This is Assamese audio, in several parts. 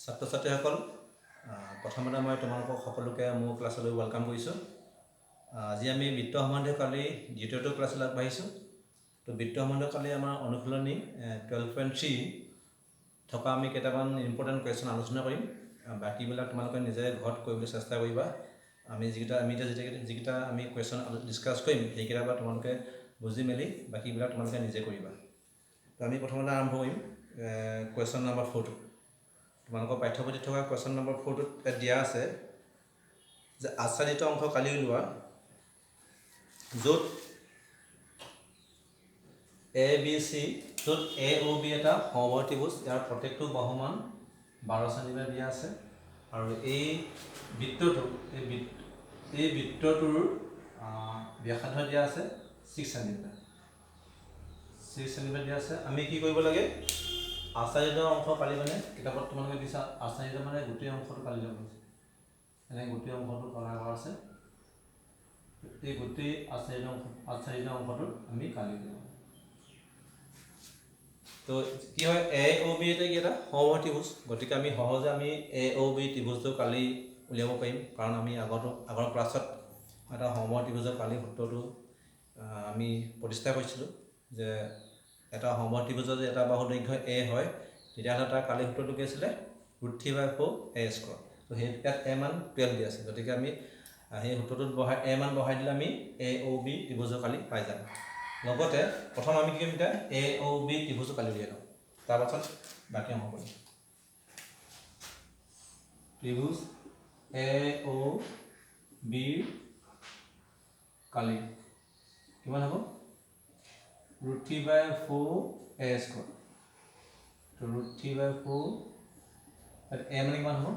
ছাত্ৰ ছাত্ৰীসকল প্ৰথমতে মই তোমালোকক সকলোকে মোৰ ক্লাছলৈ ৱেলকাম কৰিছোঁ। আজি আমি বৃত্ত সম্বন্ধীয় কালি দ্বিতীয়টো ক্লাছলৈ আগবাঢ়িছোঁ। তো বৃত্ত সম্বন্ধীয় কালি আমাৰ অনুশীলনী 12.3 থকা আমি কেইটামান ইম্পৰ্টেণ্ট কুৱেশ্যন আলোচনা কৰিম। বাকীবিলাক তোমালোকে নিজে ঘৰত কৰিবলৈ চেষ্টা কৰিবা। আমি যিকেইটা আমি কুৱেশ্যন ডিছকাছ কৰিম সেইকেইটাৰ পৰা তোমালোকে বুজি মেলি বাকীবিলাক তোমালোকে নিজে কৰিবা। তো আমি প্ৰথমতে আৰম্ভ কৰিম কুৱেশ্যন নম্বৰ 4টো। তোমালোকৰ পাঠ্যপুথিত থকা কুৱেশ্যন নম্বৰ 4টোত দিয়া আছে যে আচ্ছাদিত অংশ কালি উলিওৱা য'ত এ বি চি য'ত এ অ' বি এটা সমৱৰ্তীভুজ, ইয়াৰ প্ৰত্যেকটো বাহুমান 12 চেণ্টিমিটাৰ দিয়া আছে আৰু এই বৃত্তটোৰ ব্যাসাৰ্ধ দিয়া আছে 6 চেণ্টিমিটাৰ। 6 চেণ্টিমিটাৰ দিয়া আছে। আমি কি কৰিব লাগে, আচ্ছাদিত অংশ কালি মানে কিতাপত তোমালোকে দিছা আচ্ছাদিত মানে গোটেই অংশটো কালি যাব আছে। এনেকৈ গোটেই অংশটো কলা কৰা আছে। এই গোটেই আচ্ছাদিত অংশটো আমি কালি দিওঁ। তো কি হয়, এ অ' বি এটা কি এটা সমৱৰ্তীভুজ, গতিকে আমি সহজে এ অ' বি ত্ৰিভুজটো কালি উলিয়াব পাৰিম। কাৰণ আমি আগৰ ক্লাছত এটা সমৱৰ্তীভুজৰ কালি সূত্ৰটো আমি প্ৰতিষ্ঠা কৰিছিলোঁ যে এটা সমৱৰ্তীভুজৰ যে এটা বাহুৰ দৈৰ্ঘ্য এ হয়, তেতিয়াহ'লে তাৰ কালি সূত্ৰটো কি আছিলে √3/4 a²। তো সেই ইয়াত এ মান 12 দিয়া আছে, গতিকে আমি সেই সূত্ৰটোত এ মান বহাই দিলে আমি এ অ' বি ত্ৰিভুজৰ কালি পাই যাম। লগতে প্ৰথম আমি কি কৰিম, এতিয়া এ অ' বি ত্ৰিভুজৰ কালি উলিয়াই লওঁ, তাৰপাছত বাকী অংশ কৰিম। ত্ৰিভুজ এ অ' বিৰ কালি কিমান হ'ব, √3/4 a²। তো √3/4 এ মানে কিমান হ'ব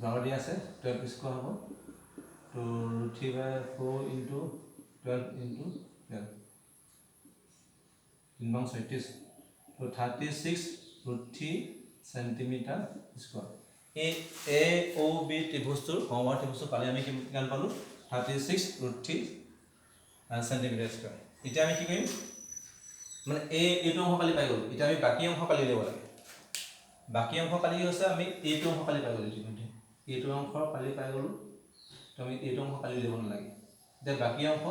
12 দিয়া আছে, 12² হ'ব। তো √3/4 × 12 × 12 36, তো 36 √3 চেণ্টিমিটাৰ স্কোৱাৰ। এই এ অ' বি ত্ৰিভুজটোৰ সমৱৰ্তীভুজটো কালি আমি কিমান পালোঁ, 36 √3 চেণ্টিমিটাৰ স্কোৱাৰ। এতিয়া আমি কি কৰিম, মানে এইটো অংশ কালি পাই গ'লোঁ। এতিয়া আমি বাকী অংশ কালি উলিয়াব লাগে। বাকী অংশ কালি হৈছে আমি এইটো অংশ কালি পাই গ'লোঁ। ইতিমধ্যে এইটো অংশ কালি পাই গ'লোঁ, তো আমি এইটো অংশ কালি উলিয়াব নালাগে। এতিয়া বাকী অংশ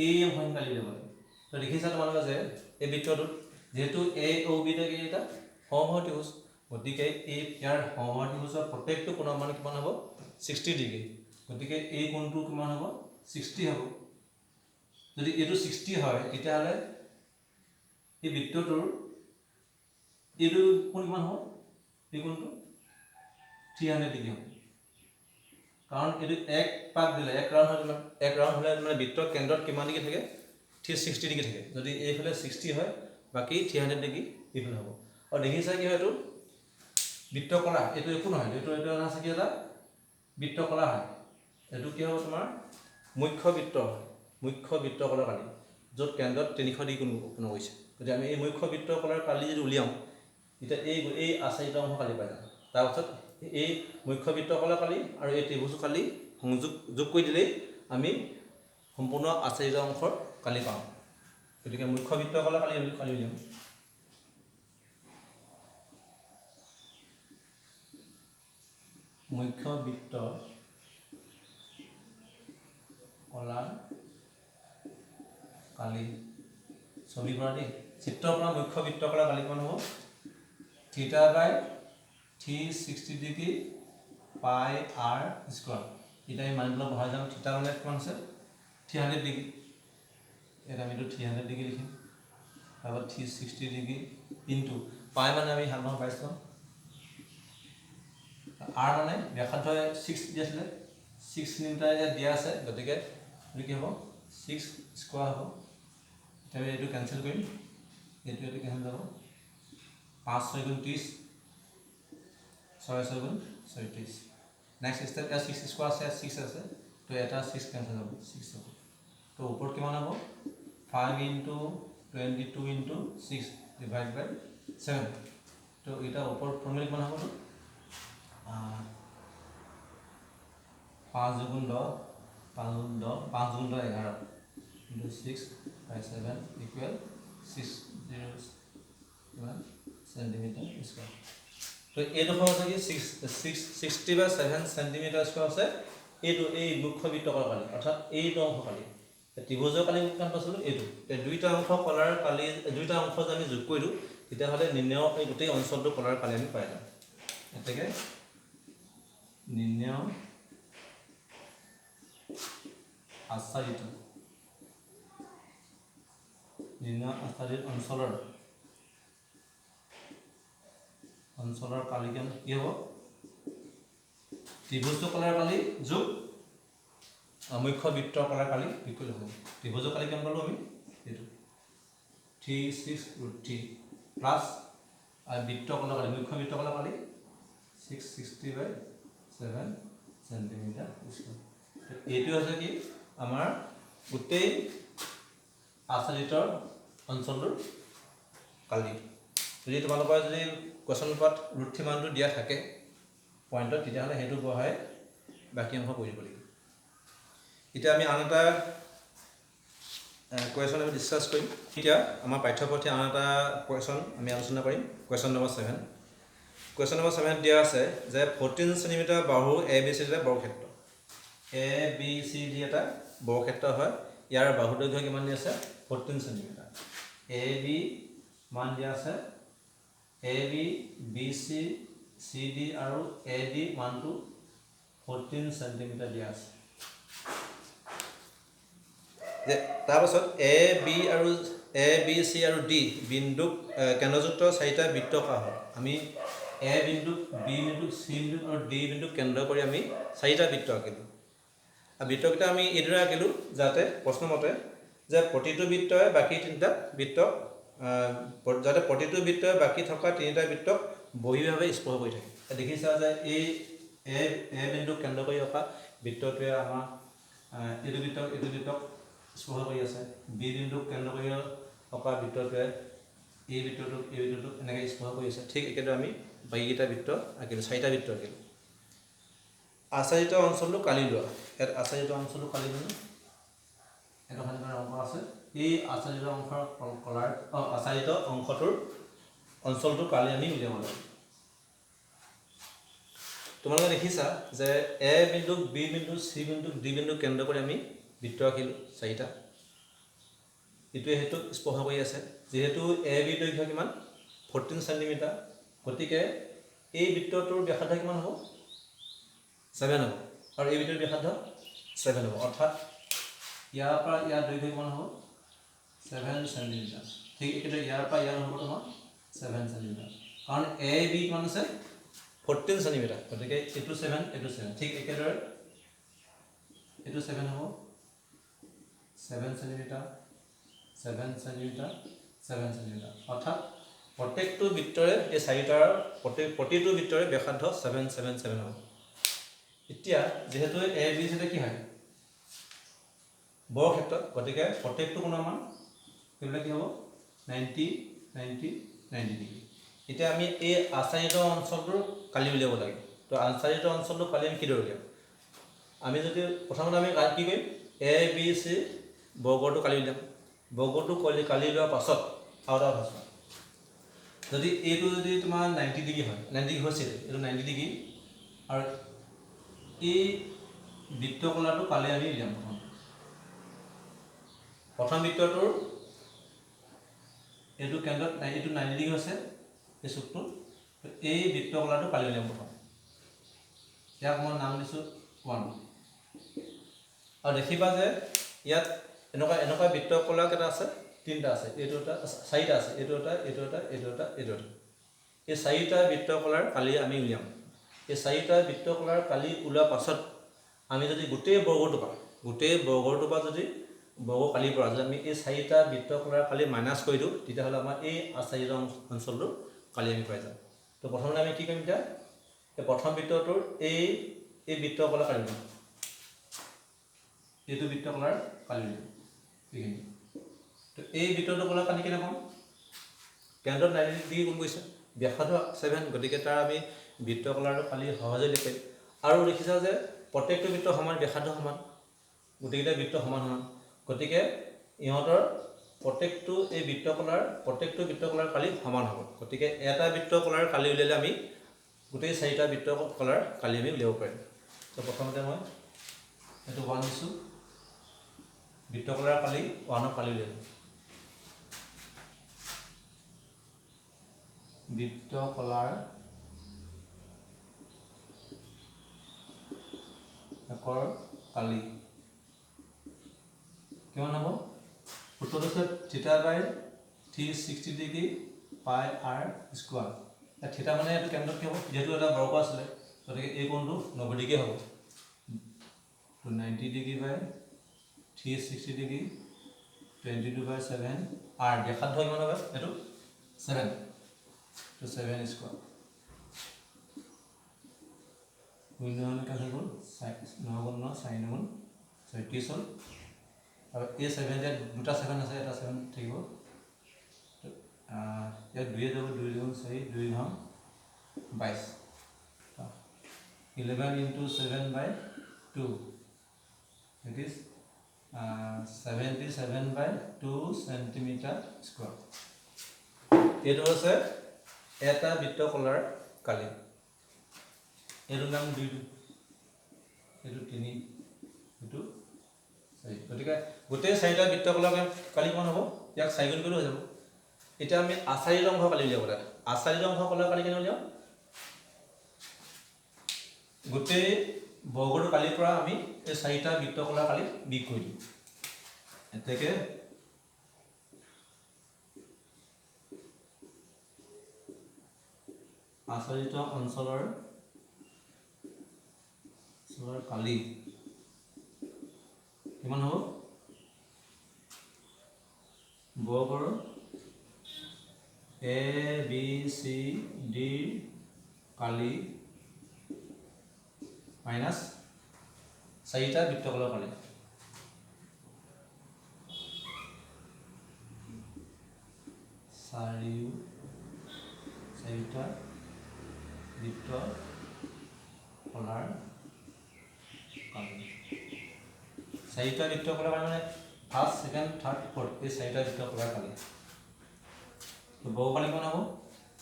এই অংশখিনি কালি উলিয়াব লাগে। তো দেখিছা তোমালোকে যে এই বৃত্তটোত যিহেতু এ অ' বি এটা সমৱৰ্তীভুজ, গতিকে ইয়াৰ সমৱৰ্তীভুজৰ প্ৰত্যেকটো কোণৰ মান কিমান হ'ব, 60 ডিগ্ৰী। গতিকে এই কোণটো কিমান হ'ব, 60 হ'ব। যদি এইটো 60 হয়, তেতিয়াহ'লে এই বৃত্তটোৰ এইটো কোণ কিমান হ'ব, এই কোণটো 300 ডিগ্ৰী হ'ব। কাৰণ এইটো এক পাক দিলে, এক ৰাউণ্ড হ'লে মানে বৃত্তৰ কেন্দ্ৰত কিমান ডিগ্ৰী থাকে, 360 ডিগ্ৰী থাকে। যদি এইফালে 60 হয়, বাকী 300 ডিগ্ৰী এইফালে হ'ব। আৰু দেখিছা কি হয়, এইটো বৃত্তকলা, এইটো একো নহয়, এইটো আছে কি এটা বৃত্তকলা হয়। এইটো কি হ'ব তোমাৰ মুখ্য বৃত্তকলাৰ কালি, য'ত কেন্দ্ৰত 300 ডিগ্ৰী কোণ কৰিছে। গতিকে আমি এই মুখ্য বৃত্তকলাৰ কালি যদি উলিয়াওঁ, তেতিয়া এই আচ্ছাদিত অংশ কালি পাই যাম। তাৰপাছত এই মুখ্য বৃত্তকলাৰ কালি আৰু এই ত্ৰিভুজ কালি যোগ কৰি দিলেই আমি সম্পূৰ্ণ আচ্ছাদিত অংশৰ কালি পাওঁ। গতিকে মুখ্য বৃত্তকলাৰ কালি উলিয়াম। মুখ্য বৃত্তকলাৰ কালি ছবি পৰা দেই, চিত্ৰৰ পৰা মুখ্য বৃত্তকলাৰ কালি কিমান হ'ব, θ/360 ডিগ্ৰী πr²। এতিয়া আমি মানবিলাক বহাই যাম। থিতা মানে কিমান আছে, 300 ডিগ্ৰী। এতিয়া আমি 300 ডিগ্ৰী লিখিম, তাৰপৰা 360 ডিগ্ৰী ইনটু পাই মানে আমি সাধাৰণ পাইছোঁ, আৰ মানে ব্যাসাৰ্ধ 6 দিয়া আছিলে, 6 মিটাৰ দিয়া আছে। গতিকে এইটো কি হ'ব, 6² হ'ব। এতিয়া আমি এইটো কেঞ্চেল কৰিম, এইটো কেঞ্চেল যাব, 5 × 6 = 30, 6 × 6 = 36। নেক্সট ষ্টেপ, ইয়াত 6² আছে, 6 আছে, তো এটা 6 কেঞ্চেল হ'ব, 6 হ'ব। তো ওপৰত কিমান হ'ব, 5 × 22 × 6 / 7। তো এতিয়া ওপৰত ফৰ্মুলা কিমান হ'ব, 5 × 10 11 × 6/7 = 60 চেণ্টিমিটাৰ স্কোৱাৰ। তো এইডোখৰ হৈছে কি 60/7 সেন্টিমিটাৰ স্কয়াৰ আছে এইটো এই মুখ্য বৃত্তকৰ কালি অৰ্থাৎ এইটো অংশ কালি ত্ৰিভুজৰ কালি কিমান পাইছিলো এইটো দুইটা অংশ কলাৰ কালি দুইটা অংশ যদি আমি যোগ কৰিলো তেতিয়াহ'লে নিৰ্ণয় এই গোটেই অঞ্চলটো কলাৰ কালি আমি পাই যাম এতেকে নিৰ্ণয় আচ্ছাদিত অঞ্চলৰ কালি কিমান কি হ'ব ত্ৰিভুজৰ কলাৰ কালি যোগ মুখ্য বৃত্তৰ কলাৰ কালি বিকল হ'ব ত্ৰিভুজৰ কালি কিমান পালো আমি এইটো 3/6√3 প্লাস আৰু বৃত্ত কলাৰ কালি মুখ্য বৃত্ত কলাৰ কালি 660/7 সেন্টিমিটাৰ স্কয়াৰ এইটো হৈছে কি আমাৰ গোটেই আচ্ছাদিত অঞ্চলটোৰ কালি যদি তোমালোকৰ যদি কোৱেশ্চন পেপাৰত √3 মানটো দিয়া থাকে পইণ্টত তেতিয়াহ'লে সেইটো বহাই বাকী অংশ কৰিব লাগিব এতিয়া আমি আন এটা কোৱেশ্চন আমি ডিসকাস কৰিম এতিয়া আমাৰ পাঠ্যপুথি আন এটা কোৱেশ্চন আমি আলোচনা কৰিম কোৱেশ্চন নম্বৰ 7 কোৱেশ্চন নম্বৰ 7 দিয়া আছে যে 14 সেন্টিমিটাৰ বাহু ABC এটা বৰ্গক্ষেত্ৰ ABCD এটা বৰ্গক্ষেত্ৰ হয় ইয়াৰ বাহু দৈৰ্ঘ্য কিমান দিয়া আছে 14 সেন্টিমিটাৰ AB মান দিয়া আছে AB BC CD আৰু AD মানটো 14 সেন্টিমিটাৰ দিয়া আছে যে তাৰ পাছত AB আৰু ABC আৰু D বিন্দুক কেন্দ্ৰযুক্ত চাৰিটা বৃত্ত কা হয় আমি A বিন্দু B বিন্দু C বিন্দু আৰু D বিন্দু কেন্দ্ৰ কৰি আমি চাৰিটা বৃত্ত আঁকিলো আৰু বৃত্তকেইটা আমি এইদৰে আঁকিলো যাতে প্ৰশ্নমতে যে প্ৰতিটো বৃত্তই বাকি তিনিটা বৃত্ত যাতে প্ৰতিটো বৃত্তই বাকি থকা তিনিটা বৃত্তক বহিভাৱে স্পৰ্শ কৰি থাকে দেখিছা যে এই A বিন্দু কেন্দ্ৰ কৰি অঁকা বৃত্তটোৱে আমাৰ এইটো বৃত্তক স্পৰ্শ কৰি আছে B বিন্দু কেন্দ্ৰ কৰি অঁকা বৃত্তটোৱে এই বৃত্তটোক এনেকৈ স্পৰ্শ কৰি আছে ঠিক একেদৰে আমি বাকিকেইটা বৃত্ত আঁকিলো চাৰিটা বৃত্ত আঁকিলো আচ্ছাদিত অঞ্চলটো কালি লোৱা ইয়াত আচ্ছাদিত অঞ্চলটো কালি লোৱা এটা খালি অংশ আছে এই আচ্ছাদিত অংশৰ কলাৰ আচ্ছাদিত অংশটোৰ অঞ্চলটো কালি আমি উলিয়াব লাগিব তোমালোকে দেখিছা যে A বিন্দু B বিন্দু C বিন্দু D বিন্দু কেন্দ্ৰ কৰি আমি বৃত্ত আঁকিলো চাৰিটা ইটোৱে হেতু স্পৰ্শ কৰি আছে যেহেতু AB দৈৰ্ঘ্য কিমান 14 সেন্টিমিটাৰ গতিকে এই বৃত্তটোৰ ব্যাসাৰ্ধ কিমান হ'ব 7 হ'ব আৰু এই বৃত্তৰ ব্যাসাৰ্ধ 7 হ'ব অৰ্থাৎ ইয়াৰ পৰা ইয়াৰ দৈৰ্ঘ্য কিমান হ'ব 7 সেন্টিমিটাৰ ঠিক একেদৰে ইয়াৰ পৰা ইয়াৰ হ'ব তোমাৰ 7 সেন্টিমিটাৰ কাৰণ AB কিমান আছে 14 সেন্টিমিটাৰ গতিকে এইটো 7 ঠিক একেদৰে এইটো 7 হ'ব 7 সেন্টিমিটাৰ 7 সেন্টিমিটাৰ 7 সেন্টিমিটাৰ অৰ্থাৎ প্ৰত্যেকটো বৃত্তৰে এই চাৰিটাৰ প্ৰতিটো বৃত্তৰে ব্যাসাৰ্ধ 7 হ'ব এতিয়া যেহেতু ABC কি হয় বৰ্গক্ষেত্ৰ গতিকে প্ৰত্যেকটো কোণৰ মান কি হ'ব 90 ডিগ্ৰী এতিয়া আমি এই আচ্ছাদিত অঞ্চলটোৰ কালি উলিয়াব লাগে তো আচ্ছাদিত অঞ্চলটো কালি আমি কিদৰে উলিয়াম আমি যদি প্ৰথমতে আমি কি কৰিম ABC বৰ্গটো কালি উলিয়াম বৰ্গটো কালি লোৱাৰ পাছত আৰু এটা ভাষা যদি এইটো যদি তোমাৰ 90 ডিগ্ৰী হয় 90 ডিগ্ৰী হৈছিল এইটো 90 ডিগ্ৰী আৰু এই বৃত্ত কলাটো কালি আমি উলিয়াম প্ৰথম বৃত্তটোৰ এইটো কেন্দ্ৰত এইটো 90 ডিগ্ৰী আছে এই চুকটো এই বৃত্ত কলাটো কালি উলিয়াম প্ৰথম ইয়াক মই নাম দিছো 1 আৰু দেখিবা যে ইয়াত এনেকুৱা বৃত্ত কলা কেইটা আছে তিনিটা আছে এইটো এটা চাৰিটা আছে এইটো এটা এই চাৰিটা বৃত্ত কলাৰ কালি আমি উলিয়াম এই চাৰিটা বৃত্ত কলাৰ কালি ওলোৱাৰ পাছত আমি যদি গোটেই বৰ্গটো পৰা যদি বৰ্গ কালিৰ পৰা যদি আমি এই চাৰিটা বৃত্ত কলাৰ কালি মাইনাছ কৰি দিওঁ তেতিয়াহ'লে আমাৰ এই আচ্ছাদিত অঞ্চলটো কালি আমি পাই যাম তো প্ৰথমতে আমি কি কৰিম এতিয়া এই প্ৰথম বৃত্তটোৰ এই বৃত্ত কলাৰ কালি দিম এইটো বৃত্ত কলাৰ কালি দিম তো এই বৃত্তটো কলাৰ কালি কেনে পাম কেন্দ্ৰত 90 ডিগ্ৰী কোণ গৈছে ব্যাসাৰ্ধ 7 গতিকে তাৰ আমি বৃত্ত কলাৰটো কালি সহজে লিখিম আৰু দেখিছা যে প্ৰত্যেকটো বৃত্ত সমান ব্যাসাৰ্ধ সমান গোটেইকেইটা বৃত্ত সমান গতিকে ইহঁতৰ প্ৰত্যেকটো বৃত্ত কলাৰ কালি সমান হ'ব গতিকে এটা বৃত্ত কলাৰ কালি উলিয়ালে আমি গোটেই চাৰিটা বৃত্তৰ কালাৰ কালি আমি উলিয়াব পাৰিম। তো প্ৰথমতে মই এইটো 1 দিছোঁ, বৃত্ত কালাৰ কালি 1ৰ কালি উলিয়ালোঁ। বৃত্ত কলাৰ একৰ কালি কিমান হ'ব? সূত্ৰটো হৈছে θ/360 ডিগ্ৰী পাই r স্কোৱাৰ। থিতা মানে এইটো কেন্দ্ৰত কি হ'ব? যিহেতু এটা বৰ্গ আছিলে, গতিকে এই কোণটো 90 ডিগ্ৰী হ'ব। তো 90 ডিগ্ৰী বাই 360 ডিগ্ৰী 22/7 r ব্যাসাৰ্ধ কিমান হ'ব? এইটো 7, তো 7 স্কোৱাৰ। 0 কাটি গ'ল, 9 গুণ 9 4 গুণ 36 হ'ল। আৰু এই 7 যে দুটা 7 আছে, এটা 7 থাকিব। ইয়াত 2 যাব, 2 গুণ 4 2 9 22। 11 into 7/2 it is 77/2 centimeter square। এইটো হৈছে এটা বৃত্ত কলাৰ কালি। এইটো নাম 2, এইটো 3, এইটো 4। গতিকে গোটেই চাৰিটা বৃত্ত কলাৰ কালি কিমান হ'ব? ইয়াক 4 গুণ কৰিলে হৈ যাব। এতিয়া আমি আচাৰিত অংশ কালি উলিয়াব লাগে। আচাৰিত অংশ কলাৰ কালি কেনে উলিয়াম? গোটেই বৰ্গটো কালিৰ পৰা আমি এই চাৰিটা বৃত্ত কলাৰ কালি বিয়োগ কৰি দিম। এতেকে আচাৰিত অঞ্চলৰ কালি কিমান হ'ব? বৰ্গৰ A B C D Kali minus চাৰিটা বৃত্ত কলাৰ কালি। চাৰিটা বৃত্ত কলাৰ কালি। চাৰিটা বৃত্ত কলাৰ মানে ফাৰ্ষ্ট, ছেকেণ্ড, থাৰ্ড, ফ'ৰ্থ, এই চাৰিটা বৃত্ত কলাৰ কালি। তো বৰ্গ কালি কিমান হ'ব?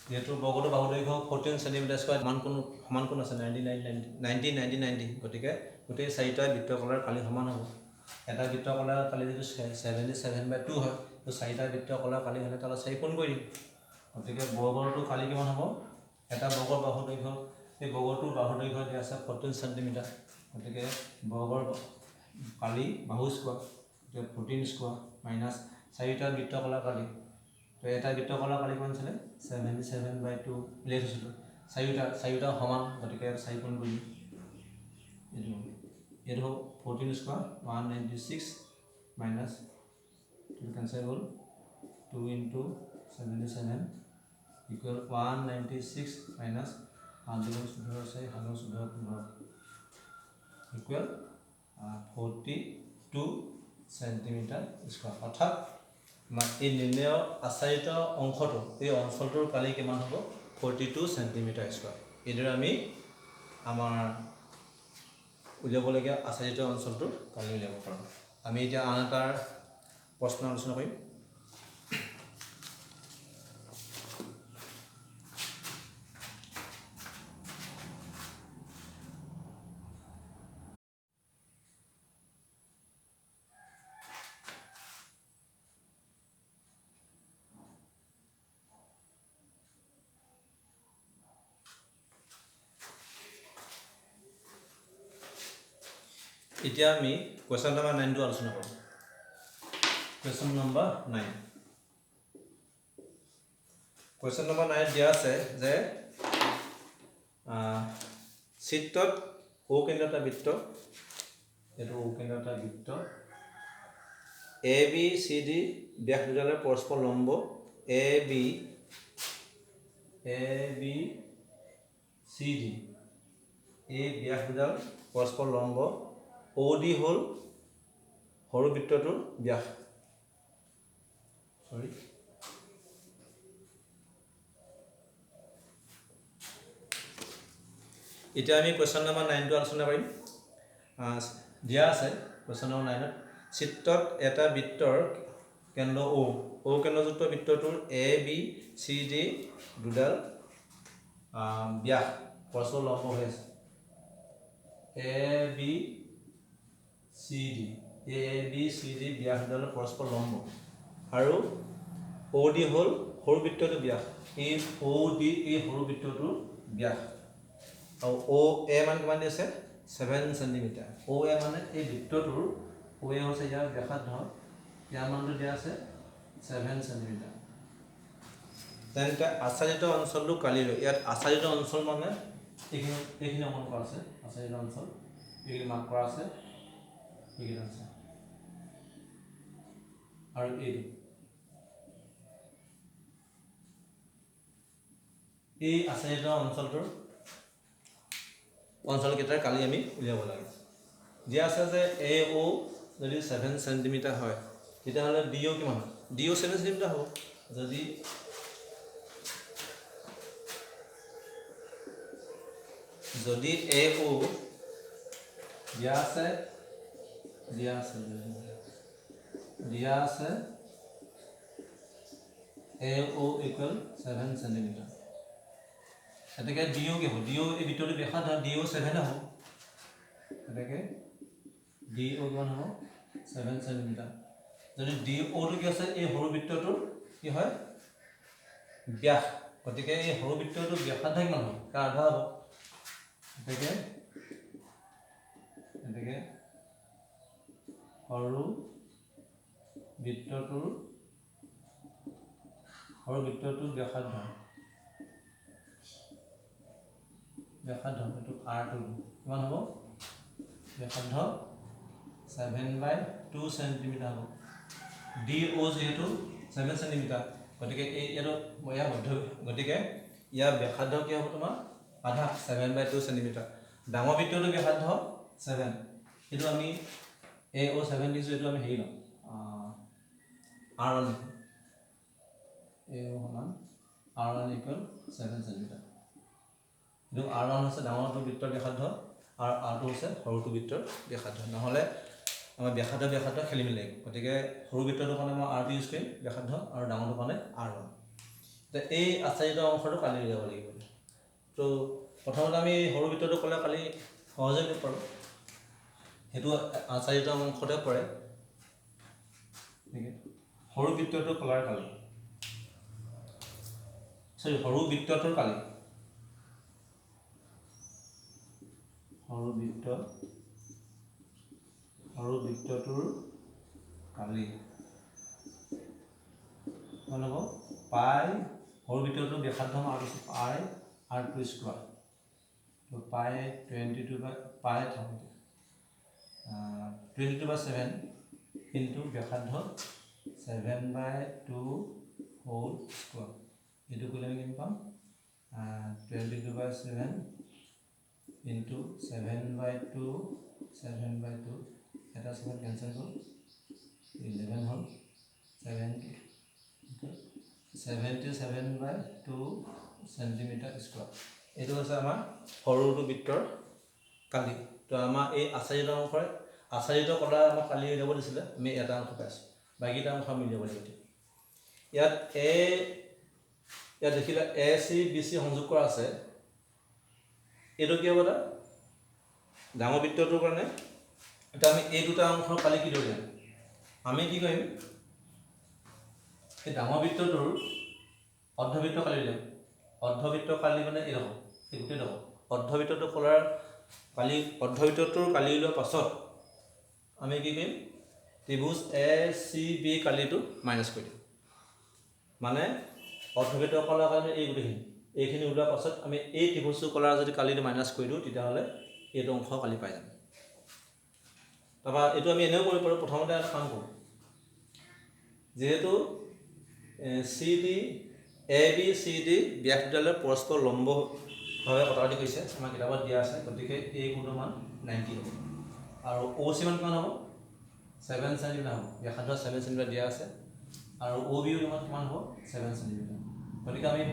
যেহেতু বৰ্গটো বাহু দৈৰ্ঘ্য 14 cm², সমান কোণ আছে 90। গতিকে গোটেই চাৰিটা বৃত্ত কলাৰ কালি সমান হ'ব। এটা বৃত্ত কলাৰ কালি যিটো 77/2 হয়, তো চাৰিটা বৃত্ত কলাৰ কালি হ'লে তালৈ 4 কোণ কৰি দিম। গতিকে বৰ্গৰটো কালি কিমান হ'ব? এটা বৰ্গৰ বাহু দৈৰ্ঘ্য, এই বৰ্গটোৰ বাহু দৈৰ্ঘ্য দিয়া আছে 14 cm। গতিকে বৰ্গৰ কালি বাহু স্কোৱাৰ, গতিকে 14 স্কোৱাৰ মাইনাছ চাৰিটা বৃত্ত কলাৰ কালি। তো এটা বৃত্ত কলাৰ কালি কিমান আছিলে? 77/2 উলিয়াই থৈছিলোঁ। চাৰিটা সমান, গতিকে 4 কোণ কৰি দিম। এইটো হ'ব 14 স্কোৱাৰ 196 মাইনাছ কেঞ্চেল হ'ল 2 into 77 ইকুৱেল 196 মাইনাছ 5 গুণ 14 আছে 7 গুণ 14 15 ইকুৱেল 42 cm²। অৰ্থাৎ এই নিৰ্ণয় আচাৰিত অংশটো, এই অঞ্চলটোৰ কালি কিমান হ'ব? 42 cm²। এইদৰে আমি আমাৰ উলিয়াবলগীয়া আচাৰিত অঞ্চলটোৰ কালি উলিয়াব পাৰোঁ। আমি এতিয়া আন এটা প্ৰশ্ন আলোচনা কৰিম। এতিয়া আমি কুৱেশ্যন নম্বৰ 9টো আলোচনা কৰোঁ। Question number 9। কুৱেশ্যন নম্বৰ 9 দিয়া আছে যে চিত্ৰত ও কেন্দ্ৰ এটা বৃত্ত, এইটো ও কেন্দ্ৰ এটা বৃত্ত ABCD ব্যাস দুডালে পৰস্পৰ লম্ব। ABCD এই ব্যাস দুডাল পৰস্পৰ লম্ব। OD হ'ল সৰু বৃত্তটোৰ ব্যাস। এতিয়া আমি কুৱেশ্যন নম্বৰ 9টো আলোচনা কৰিম। দিয়া আছে কুৱেশ্যন নম্বৰ 9ত চিত্ৰত এটা বৃত্তৰ কেন্দ্ৰ O কেন্দ্ৰযুক্ত বৃত্তটোৰ ABCD দুডাল ব্যাস পৰস্পৰ লম্ব হৈ আছে এ বি চি ডি ব্যাসডাল পৰস্পৰ লম্ব আৰু অ ডি হ'ল সৰু বৃত্তটো ব্যাস এই অ ডি এই সৰু বৃত্তটোৰ ব্যাস আৰু অ এ মান কিমান দি আছে 7 সেন্টিমিটাৰ অ এ মানে এই বৃত্তটোৰ অ এ হৈছে ইয়াৰ ব্যাসাৰ্ধ ইয়াৰ মানটো দিয়া আছে 7 সেন্টিমিটাৰ তেন্তে আচ্ছাদিত অঞ্চলটো কালি লৈ ইয়াত আচ্ছাদিত অঞ্চল মানে এইখিনি অংকন কৰা আছে আচ্ছাদিত অঞ্চল এইখিনি মাৰ্ক কৰা আছে এইখিনি আছে আৰু এই আচ্ছাদিত অঞ্চলকেইটাৰ কালি আমি উলিয়াব লাগে দিয়া আছে যে এ অ যদি 7 সেন্টিমিটাৰ হয় তেতিয়াহ'লে ডি অ কিমান হয় ডি অ 7 সেন্টিমিটাৰ হ'ব যদি এ অ দিয়া আছে এ অ ইকুৱেল 7 সেন্টিমিটাৰ এতেকে ডি অ কি হ'ব ডি অ এই বৃত্তটো ব্যাসাৰ্ধ ডি অ 7 হ'ব এতেকে ডি অ কিমান হ'ব 7 সেন্টিমিটাৰ যদি ডি অ টো কি আছে এই সৰু বৃত্তটোৰ কি হয় ব্যাস গতিকে এই সৰু বৃত্তটোৰ ব্যাসাৰ্ধ কিমান হ'ব তাৰ আধা হ'ব এতেকে সৰু বৃত্তটোৰ ব্যাসাৰ্ধ এইটো r2 কিমান হ'ব ব্যাসাৰ্ধ 7/2 সেন্টিমিটাৰ হ'ব ডি অ যেহেতু 7 সেন্টিমিটাৰ গতিকে এই ইয়াৰ মধ্য গতিকে ইয়াৰ ব্যাসাৰ্ধ কি হ'ব তোমাৰ আধা 7/2 সেন্টিমিটাৰ ডাঙৰ বৃত্তটোৰ ব্যাসাৰ্ধ 7 এইটো আমি এ অ 7 দিছো এইটো আমি হেৰি লম r1 এ অ সমান r1 ইকুৱেল 7 সেন্টিমিটাৰ এইটো r1 হৈছে ডাঙৰটো বৃত্তৰ ব্যাসাৰ্ধ আৰু r2 হৈছে সৰুটো বৃত্তৰ ব্যাসাৰ্ধ নহ'লে আমাৰ ব্যাসাৰ্ধ খেলি মেলি লাগিব গতিকে সৰু বৃত্তটোৰ কাৰণে মই r2 ইউজ কৰিম ব্যাসাৰ্ধ আৰু ডাঙৰটোৰ কাৰণে r1 এতিয়া এই আচ্ছাদিত অংশটো কালি উলিয়াব লাগিব তো প্ৰথমতে আমি সৰু বৃত্তটো ক'লে কালি সহজে কৰিব পাৰোঁ সেইটো আচ্ছাদিত অংশতে পৰে সৰু বৃত্তটো কলাৰ কালি সৰু বৃত্তটোৰ কালি সৰু বৃত্তটোৰ কালি কিমান হ'ব পাই সৰু বৃত্তটোৰ ব্যাসাৰ্ধ আৰু পাই r2 স্কোৱাৰ তো পাই 22/7 ইনটু ব্যাসাৰ্ধ 7/2 হোল স্কোৱাৰ এইটো কৰিলে আমি কিমান পাম 22/7 ইনটু 7/2 এটা 7 কেঞ্চেল হ'ল 11 হ'ল 77/2 সেন্টিমিটাৰ স্কোৱাৰ এইটো হৈছে আমাৰ সৰুটো বৃত্তৰ কালি তো আমাৰ এই আচ্ছাদিত কলাৰ আমাক কালি উলিয়াব দিছিলে আমি এটা অংশ পাইছোঁ বাকীটা অংশ আমি উলিয়াব লাগিব ইয়াত দেখিলে এ চি বি চি সংযোগ কৰা আছে এইটো কি হ'ব তাত ডাঙৰ বৃত্তটোৰ কাৰণে এতিয়া আমি এই দুটা অংশ কালি কি ধৰিম আমি কি কৰিম এই ডাঙৰ বৃত্তটোৰ অৰ্ধবৃত্ত কালি উলিয়াম অৰ্ধবৃত্ত কালি মানে এই গোটেই অৰ্ধবৃত্তটো কলাৰ কালি অৰ্ধবৃত্তটোৰ কালি লোৱাৰ পাছত আমি কি কৰিম ত্ৰিভুজ এ চি বি কালিটো মাইনাছ কৰি দিম মানে অৰ্ধবৃত্ত কলাৰ কাৰণে এই এইখিনি ওলোৱাৰ পাছত আমি এই ত্ৰিভুজটো কলাৰ যদি কালিটো মাইনাছ কৰি দিওঁ তেতিয়াহ'লে এইটো অংশ কালি পাই যাম তাৰপৰা এইটো আমি এনেও কৰিব পাৰোঁ প্ৰথমতে এটা কাম কৰোঁ যিহেতু c d a b c d ব্যাসডালে পৰস্পৰ লম্বভাৱে কটাকটি কৰিছে আমাৰ কিতাপত দিয়া আছে গতিকে এই কোণৰ মান 90 হ'ব আৰু অ চি মান কিমান হ'ব 7 সেন্টিমিটাৰ হ'ব ব্যাসাৰ্ধ 7 সেন্টিমিটাৰ দিয়া আছে আৰু অ বি মান কিমান হ'ব 7 সেন্টিমিটাৰ গতিকে আমি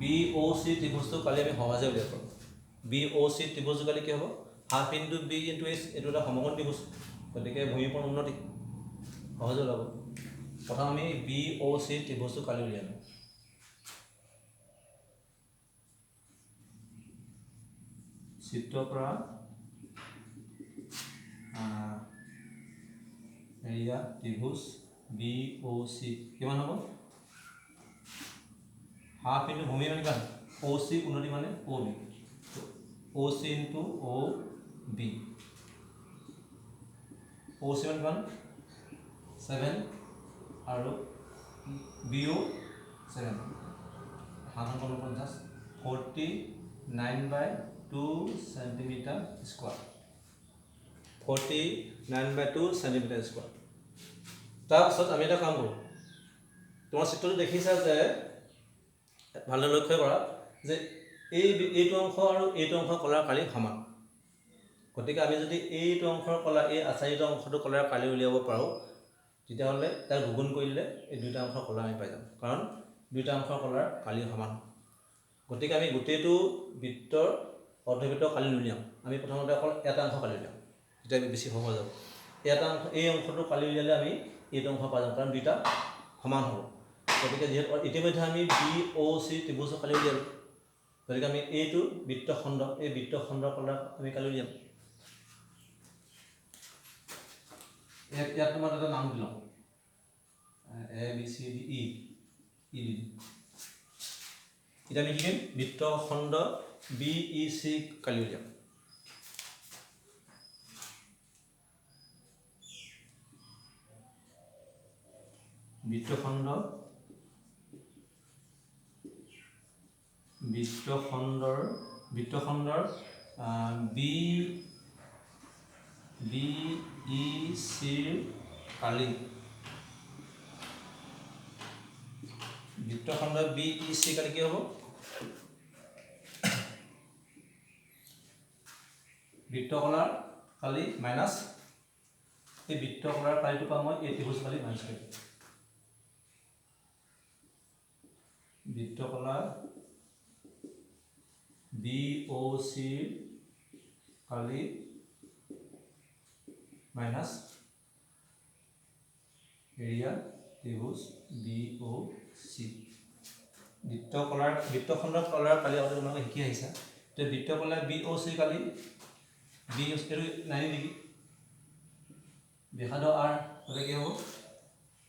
বি অ চি ত্ৰিভুজটো কালি আমি সহজে উলিয়াব পাৰোঁ বি অ চি ত্ৰিভুজটো কালি কি হ'ব half into B into H এইটো এটা সমকোণ ত্ৰিভুজ গতিকে ভূমিকোণ উন্নতি সহজে ওলাব প্ৰথম আমি বি অ চি ত্ৰিভুজটো কালি উলিয়াম চিত্ৰৰ পৰা এৰিয়া ত্ৰিভুজ BOC কিমান হ'ব হাফ ইনটু ভূমি মানে কিমান OC উন্নতি মানে OB OC into OB OC মানে কিমান 7 আৰু BO 7 49/2 centimeter square 49/2 centimeter square তাৰপিছত আমি এটা কাম কৰোঁ তোমাৰ চিত্ৰটো দেখিছা যে ভালদৰে লক্ষ্য কৰা যে এইটো অংশ আৰু এইটো অংশ কলাৰ কালি সমান গতিকে আমি যদি এইটো অংশৰ কলা এই আচাৰিত অংশটো কলাৰ কালি উলিয়াব পাৰোঁ তেতিয়াহ'লে তাক গুণ কৰি দিলে এই দুটা অংশৰ কলা আমি পাই যাম কাৰণ দুটা অংশৰ কলাৰ কালি সমান গতিকে আমি গোটেইটো বৃত্তৰ অৰ্ধবৃত্তৰ কালি উলিয়াম আমি প্ৰথমতে অকল এটা অংশ কালি উলিয়াম তেতিয়া বেছি সহজ হ'ব এটা অংশ এই অংশটো কালি উলিয়ালে আমি এইটো অংশ পাই যাম কাৰণ দুটা সমান হ'ব গতিকে যিহেতু ইতিমধ্যে আমি BOC ত্ৰিভুজৰ কালি উলিয়ালোঁ গতিকে আমি এইটো বৃত্তখণ্ড এই বৃত্তখণ্ডৰ কলাৰ আমি কালি উলিয়াম ইয়াত তোমাৰ এটা নাম দিলোঁ ABCDE এতিয়া আমি কি কৰিম বৃত্তখণ্ড BEC কালি উলিয়াম বৃত্তখণ্ডৰ BEC কালি বৃত্তখণ্ড BEC কালি কি হ'ব বৃত্তকলাৰ কালি মাইনাছ এই বৃত্তকলাৰ কালিটো পৰা মই এই ত্ৰিভুজ কালি মাইনাছ কৰিম বৃত্তকলাৰ BOC কালি মাইনাছ এৰিয়া ত্ৰিভুজ BOC বৃত্তখণ্ডৰ কলাৰ কালি আগতে তোমালোকে শিকি আহিছা তো বৃত্তকলাৰ BOC কালি BOC এইটো 90 ডিগ্ৰী ব্যাসাৰ্ধ R তাতে কি হ'ব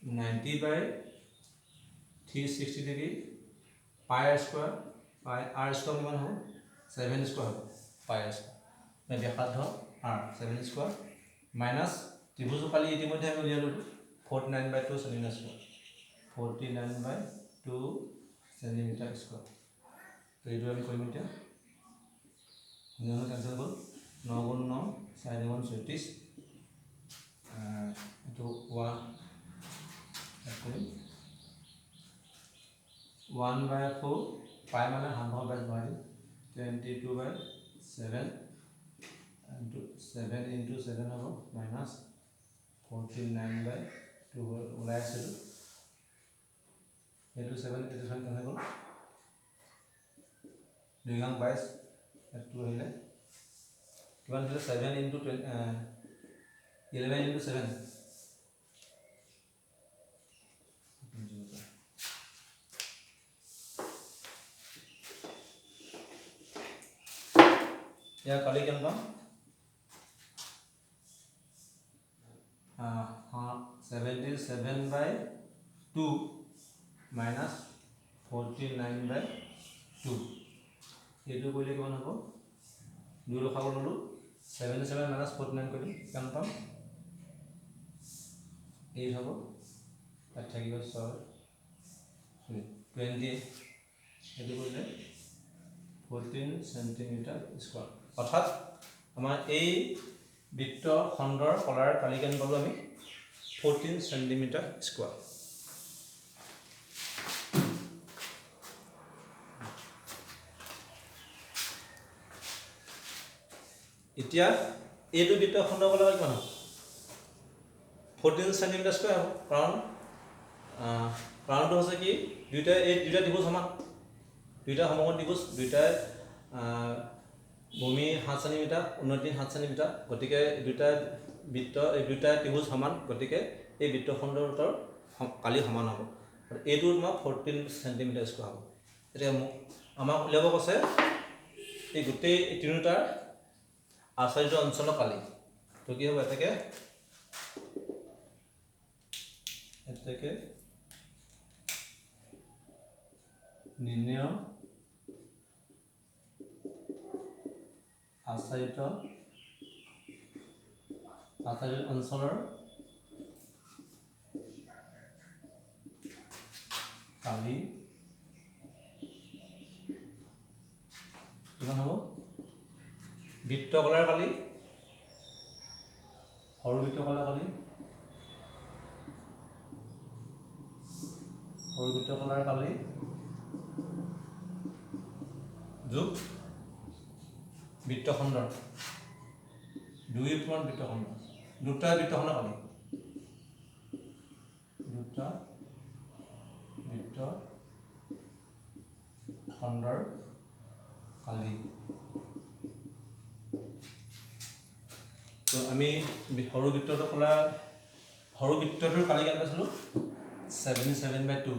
90/360 degree pi R square pi R square কিমান হ'ব 7 স্কয়াৰ হ'ব পাই R স্কয়াৰ ব্যাসাৰ্ধ R 7 স্কয়াৰ মাইনাছ ত্ৰিভুজ কালি ইতিমধ্যে আমি উলিয়ালোঁ 49/2 centimeter square 49/2 centimeter square তো এইটো আমি কৰিম এতিয়া কেনসেল হ'ল 9 × 9 4 × 36 এইটো 1/4 পাই মানে হাফৰ বেছ বহাই দিম 22/7 7 × 7 হ'ব মাইনাছ 49/2 ওলাই আছে এইটো 7 কেনেকৈ গ'ল 2 × 22 এইটো আহিলে কিমান দিলে 7 × 11 × 7 ইয়াৰ কালি কিমান পাম 77/2 minus 49/2 এইটো কৰিলে কিমান হ'ব 2 ৰখাব ললোঁ 77 minus 49 কৰি কিমান পাম 8 হ'ব তাত থাকিব 20 এইটো কৰিলে 14 centimeter square অৰ্থাৎ আমাৰ এই বৃত্তখণ্ডৰ কলাৰ কালি কিমান পালোঁ আমি 14 centimeter square এতিয়া এইটো বৃত্তখণ্ডৰ কলাৰ কিমান হ'ব 14 centimeter square হ'ব কাৰণটো হৈছে কি দুইটা ত্ৰিভুজ সমান দুইটা সমকোণ ত্ৰিভুজ দুইটা ভূমি 7 centimeter উন্নতি 7 centimeter গতিকে দুইটা বৃত্ত এই দুইটা ত্ৰিভুজ সমান গতিকে এই বৃত্তখণ্ডৰ কালি সমান হ'ব এইটো তোমাৰ 14 centimeter square হ'ব এতিয়া আমাক উলিয়াব কৈছে এই গোটেই তিনিটাৰ আচাৰ্য অঞ্চল কালি তো কি হ'ব এটাকে নিৰ্ণয় আচাৰ্য অঞ্চলৰ কালি কিমান হ'ব বৃত্তকলাৰ কালি সৰু বৃত্তকলাৰ কালি সৰু বৃত্তকলাৰ কালি যোগ বৃত্তখণ্ডৰ দুই পূৰণ বৃত্তখণ্ড দুটা বৃত্তখণ্ডৰ কালি দুটা বৃত্তখণ্ডৰ কালি তো আমি সৰু বৃত্তটোৰ কালি কেনে পাইছিলোঁ 77/2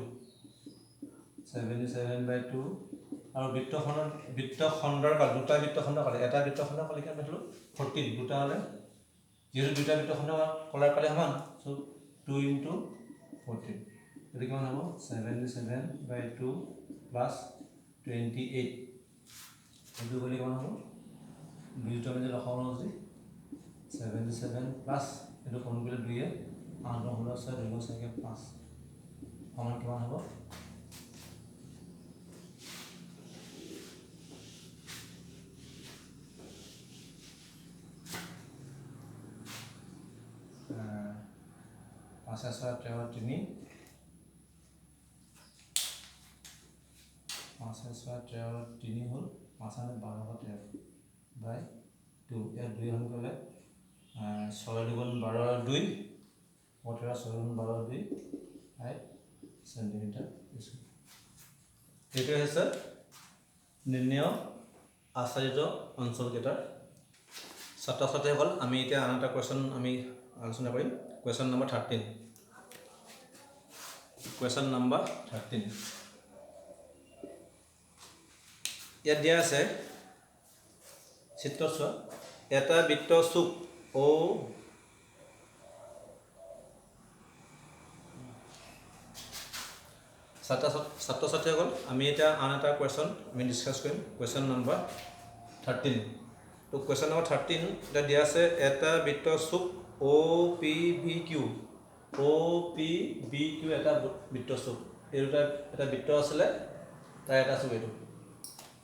আৰু বৃত্তখণ্ডৰ কালি দুটা বৃত্তখণ্ডৰ কালি এটা বৃত্তখণ্ডৰ কালি কেনে পাইছিলোঁ 14 দুটা হ'লে যিহেতু দুটা বৃত্তখণ্ডৰ কলাৰ কালি সমান চ' 2 × 14 এইটো কিমান হ'ব 77/2 প্লাছ 28 এইটো কৰিলে কিমান হ'ব দুইটা মাজে লসাগু হৈছে 77 প্লাছ এইটো কোন কৰিলে 2 8 16 6 2 4 5 সমান কিমান হ'ব পাঁচ 6 13 3 5 6 13 3 হ'ল 5 12 বাই 2 ইয়াত 2 হ'ল গ'লে 6 2 12 2 18 6 12 2 5 সেন্টিমিটাৰ এইটো হৈছে নিৰ্ণয় আচাৰ্য অঞ্চলকেইটাৰ ছাত্ৰ ছাত্ৰীসকল আমি এতিয়া আন এটা কুৱেশ্যন আমি আলোচনা কৰিম কুৱেশ্যন নম্বৰ 13 কুৱেশ্যন নম্বৰ 13 ইয়াত দিয়া আছে চিত্ৰ চোৱা এটা বৃত্ত চুক ও ছাত্ৰ ছাত্ৰীসকল আমি এতিয়া আন এটা কুৱেশ্যন আমি ডিছকাছ কৰিম কুৱেশ্যন নম্বৰ 13 তো কুৱেশ্যন নম্বৰ 13 এটা দিয়া আছে এটা বৃত্ত চুক OPBQ এটা বৃত্ত চুক এই দুটা এটা বৃত্ত আছিলে তাৰ এটা চুক এইটো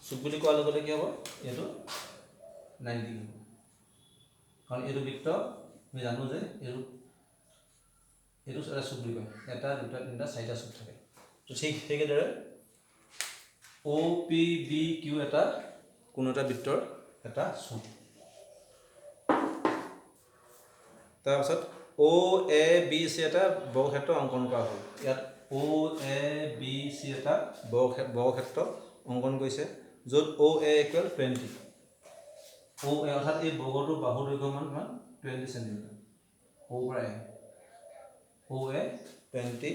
চুক বুলি কোৱাৰ লগে লগে কি হ'ব এইটো 90 হ'ব কাৰণ এইটো বৃত্ত আমি জানো যে এইটো এটা চুক বুলি কয় এটা দুটা তিনিটা চাৰিটা চুক থাকে তো ঠিক সেইদৰে OPBQ এটা কোনো এটা বৃত্তৰ এটা চুক তাৰপিছত OABC এটা বৰ্গক্ষেত্ৰ অংকন কৰা হ'ল ইয়াত OABC এটা বৰ্গক্ষেত্ৰ অংকন কৰিছে য'ত OA = 20 OA অৰ্থাৎ এই বৰ্গটোৰ বাহু দৈৰ্ঘ্য মান 20 সেন্টিমিটাৰ OA 20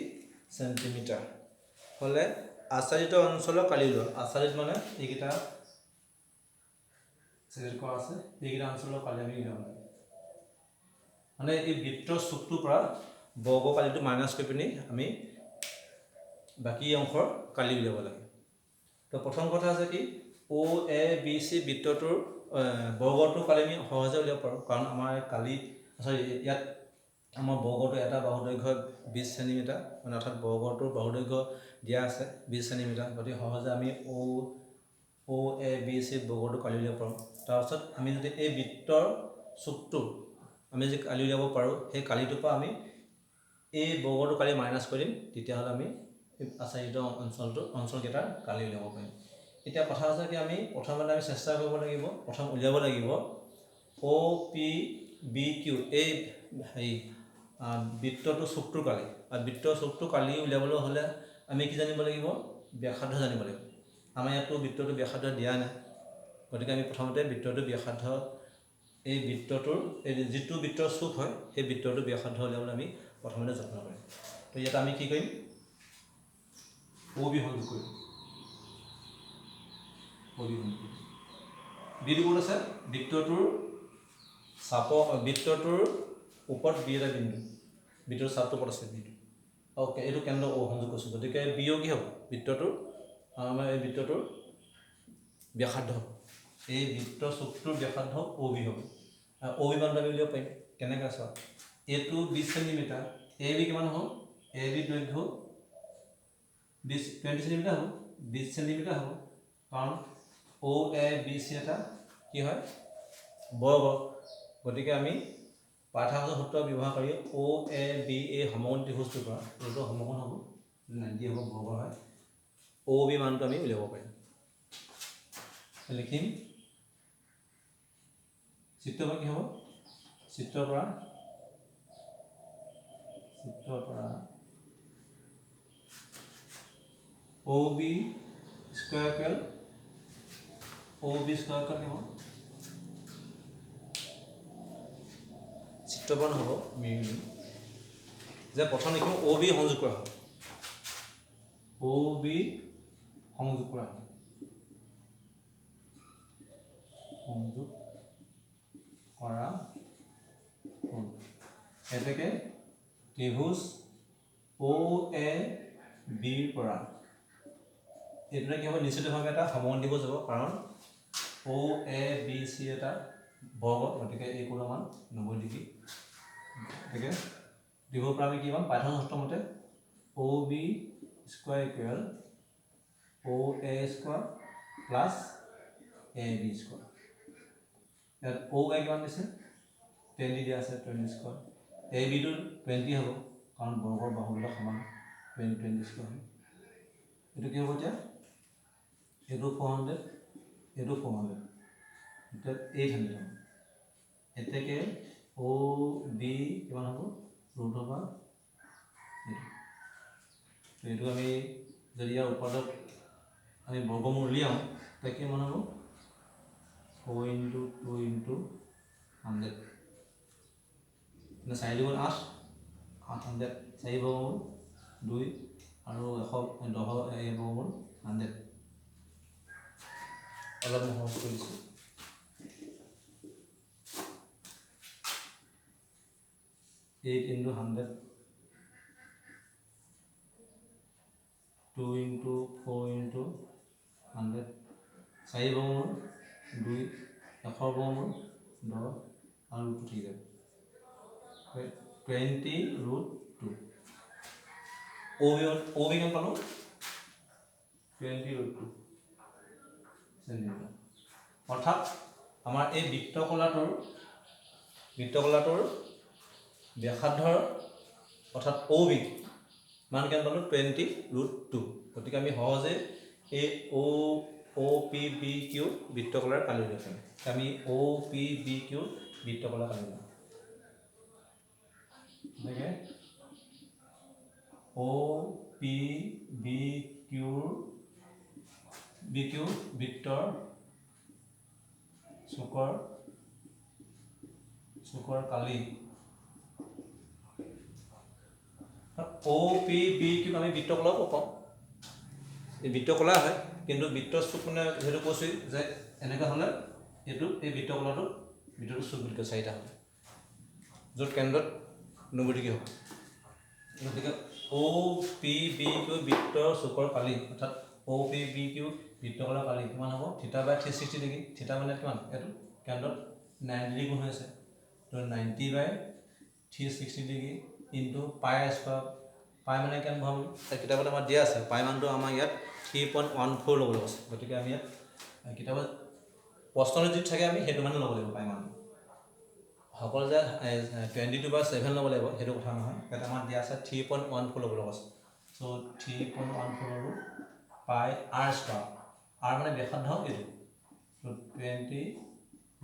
সেন্টিমিটাৰ হলে আচাৰিত অঞ্চলৰ কালি লোৱা আচাৰিত মানে এইকেইটা সিলেক্ট কৰা আছে এইকেইটা অঞ্চলৰ কালি আমি উলিয়াব লাগে মানে এই বৃত্তৰ চুকটোৰ পৰা বৰ্গ কালিটো মাইনাছ কৰি পিনি আমি বাকী অংশৰ কালি উলিয়াব লাগে তো প্ৰথম কথা আছে কি OABC বৃত্তটোৰ বৰ্গটোৰ কালি আমি সহজে উলিয়াব পাৰোঁ কাৰণ আমাৰ কালি ইয়াত আমাৰ বৰ্গটো এটা বাহু দৈৰ্ঘ্য 20 সেন্টিমিটাৰ মানে অৰ্থাৎ বৰ্গটোৰ বাহু দৈৰ্ঘ্য দিয়া আছে 20 সেন্টিমিটাৰ গতিকে সহজে আমি OABC বৰ্গটো কালি উলিয়াব পাৰোঁ তাৰপিছত আমি যদি এই বৃত্তৰ চুকটো আমি যে কালি উলিয়াব পাৰোঁ সেই কালিটোৰ পৰা আমি এই বৰ্গটো কালি মাইনাছ কৰিম তেতিয়াহ'লে আমি আচাৰিত অঞ্চলকেইটাৰ কালি উলিয়াব পাৰিম এতিয়া কথা আছে কি আমি প্ৰথমতে আমি চেষ্টা কৰিব লাগিব প্ৰথম উলিয়াব লাগিব OPBQ এই বৃত্তটো চুকটোৰ কালি আৰু বৃত্তৰ চুকটো কালি উলিয়াবলৈ হ'লে আমি কি জানিব লাগিব ব্যাসাৰ্ধ জানিব লাগিব আমাৰ ইয়াতো বৃত্তটো ব্যাসাৰ্ধ দিয়া নাই গতিকে আমি প্ৰথমতে বৃত্তটো ব্যাসাৰ্ধ এই বৃত্তটোৰ এই যিটো বৃত্তৰ চুক হয় সেই বৃত্তটো ব্যাসাৰ্ধ উলিয়াবলৈ আমি প্ৰথমতে যত্ন কৰিম তো ইয়াত আমি কি কৰিম OB সংযোগ কৰিম OB সংযোগ বিন্দু কোন আছে বৃত্তটোৰ চাপৰ বৃত্তটোৰ ওপৰত বি এটা বিন্দু বৃত্তৰ চাপটোৰ ওপৰত আছে বিটো অ'কে এইটো কেন্দ্ৰ অ সংযোগ কৰিছোঁ গতিকে বি অ কি হ'ব বৃত্তটোৰ আমাৰ এই বৃত্তটোৰ ব্যাসাৰ্ধ এই বৃত্তৰ চুকটোৰ ব্যাসাৰ্ধ অ বি হ'ব অ বি মানটো আমি উলিয়াব পাৰিম কেনেকৈ চোৱা এইটো 20 সেণ্টিমিটাৰ এ বি কিমান হ'ল এ বি দৈৰ্ঘ্য 20 সেণ্টিমিটাৰ হ'ব 20 সেণ্টিমিটাৰ হ'ব কাৰণ অ এ বি চি এটা কি হয় বৰ্গ গতিকে আমি পাইথাগোৰাছৰ সূত্ৰ ব্যৱহাৰ কৰি অ এ বি এই সমকোণ ত্ৰিভুজটোৰ পৰা এইটো সমকোণ হ'ব 90 হ'ব বৰ্গ হয় অ বি মানটো আমি উলিয়াব পাৰিম লিখিম চিত্ৰৰ পৰা কি হ'ব চিত্ৰৰ পৰা অ বি স্কয়াৰ কেল কি হ'ব চিত্ৰপণ হ'ব যে প্ৰথম লিখিম অ বি সংযোগ কৰা হ'ব অ বি সংযোগ কৰা হ'ব সংযোগ কৰা হ'ল এতেকে ত্ৰিভুজ অ এ বিৰ পৰা এইটোৱে কি হ'ব নিশ্চিতভাৱে এটা সমকোণ ত্ৰিভুজ হ'ব কাৰণ অ এ বি চি এটা বৰ্গ গতিকে এই কোণৰ মান 90 ডিগ্ৰী গতিকে ত্ৰিভুজৰ পৰা আমি কি পাম পাইথাগোৰাছৰ সূত্ৰ মতে অ B square equal O A square plus A B square ইয়াত অ এ কিমান দিছে 20 দিয়া আছে 20 স্কয়াৰ এ বি টো 20 হ'ব কাৰণ বৰ্গৰ বাহুবিলাক সমান 20 স্কয়াৰ হয় এইটো কি হ'ব এতিয়া এইটো 400 এইটো 400 এতিয়া 800 হ'ব এতেকে অ বি কিমান হ'ব ৰুট অভাৰ এইটো আমি যদি ইয়াৰ উৎপাদক আমি বৰ্গমূল উলিয়াওঁ তেতিয়া কিমান হ'ব 4 × 2 × 100 মানে 4 × 8 800 4 বৰ্গমূল 2 আৰু 110 এই বৰ্গমূল 100 অলপ সহজ কৰিছোঁ 8 × 100 2 × 4 × 100 4 বৰ্গমূল 2 100 বৰ্গমূল 10 আৰু ৰুট ঠিক যাব 20 √2 অ বি কিমান পালোঁ 20 √2 সেণ্টিমিটাৰ অৰ্থাৎ আমাৰ এই বৃত্তকলাটোৰ ব্যাসাৰ্ধৰ অৰ্থাৎ অ বি মান কিমান পালোঁ 20 √2 গতিকে আমি সহজে এই অ পি বি কিউ বৃত্তকলাৰ কালি উলিয়াব পাৰিম আমি অ পি বি কিউ বৃত্তকলাৰ কালি উলিয়াম গতিকে অ পি বি কিউ বৃত্তৰ চুকৰ কালি অ পি বি কিউ আমি বৃত্তকলাও পাওঁ এই বৃত্তকলা হয় কিন্তু বৃত্তৰ চুক মানে সেইটো কৈছোঁ যে এনেকৈ হ'লে এইটো এই বৃত্তকলাটো বৃত্তটোৰ চুক বুলি কয় 4টা হয় য'ত কেন্দ্ৰত 90 ডিগ্ৰী হ'ব গতিকে অ পি বি কিউ বৃত্তৰ চুকৰ কালি অৰ্থাৎ অ পি বি কিউ বৃত্তকলাৰ কালি কিমান হ'ব θ/360 ডিগ্ৰী থিতা মানে কিমান এইটো কেন্দ্ৰত 90 ডিগ্ৰী কোণ হৈ আছে তো 90/360 ডিগ্ৰী ইনটু পাই স্কয়াৰ পাই মানে কিমান ভৰাম কিতাপত আমাৰ দিয়া আছে পাই মানটো আমাৰ ইয়াত 3.14 ল'ব লাগিব গতিকে আমি ইয়াত কিতাপত প্ৰশ্নটো যি থাকে আমি সেইটো মানে ল'ব লাগিব পাই মানটো সকল যে 22/7 ল'ব লাগিব সেইটো কথা নহয় ইয়াত আমাৰ দিয়া আছে 3.14 ল'ব লাগিব সো 3.14 ল'ব পাই r স্কয়াৰ r মানে ব্যাসাৰ্ধ এইটো তো 20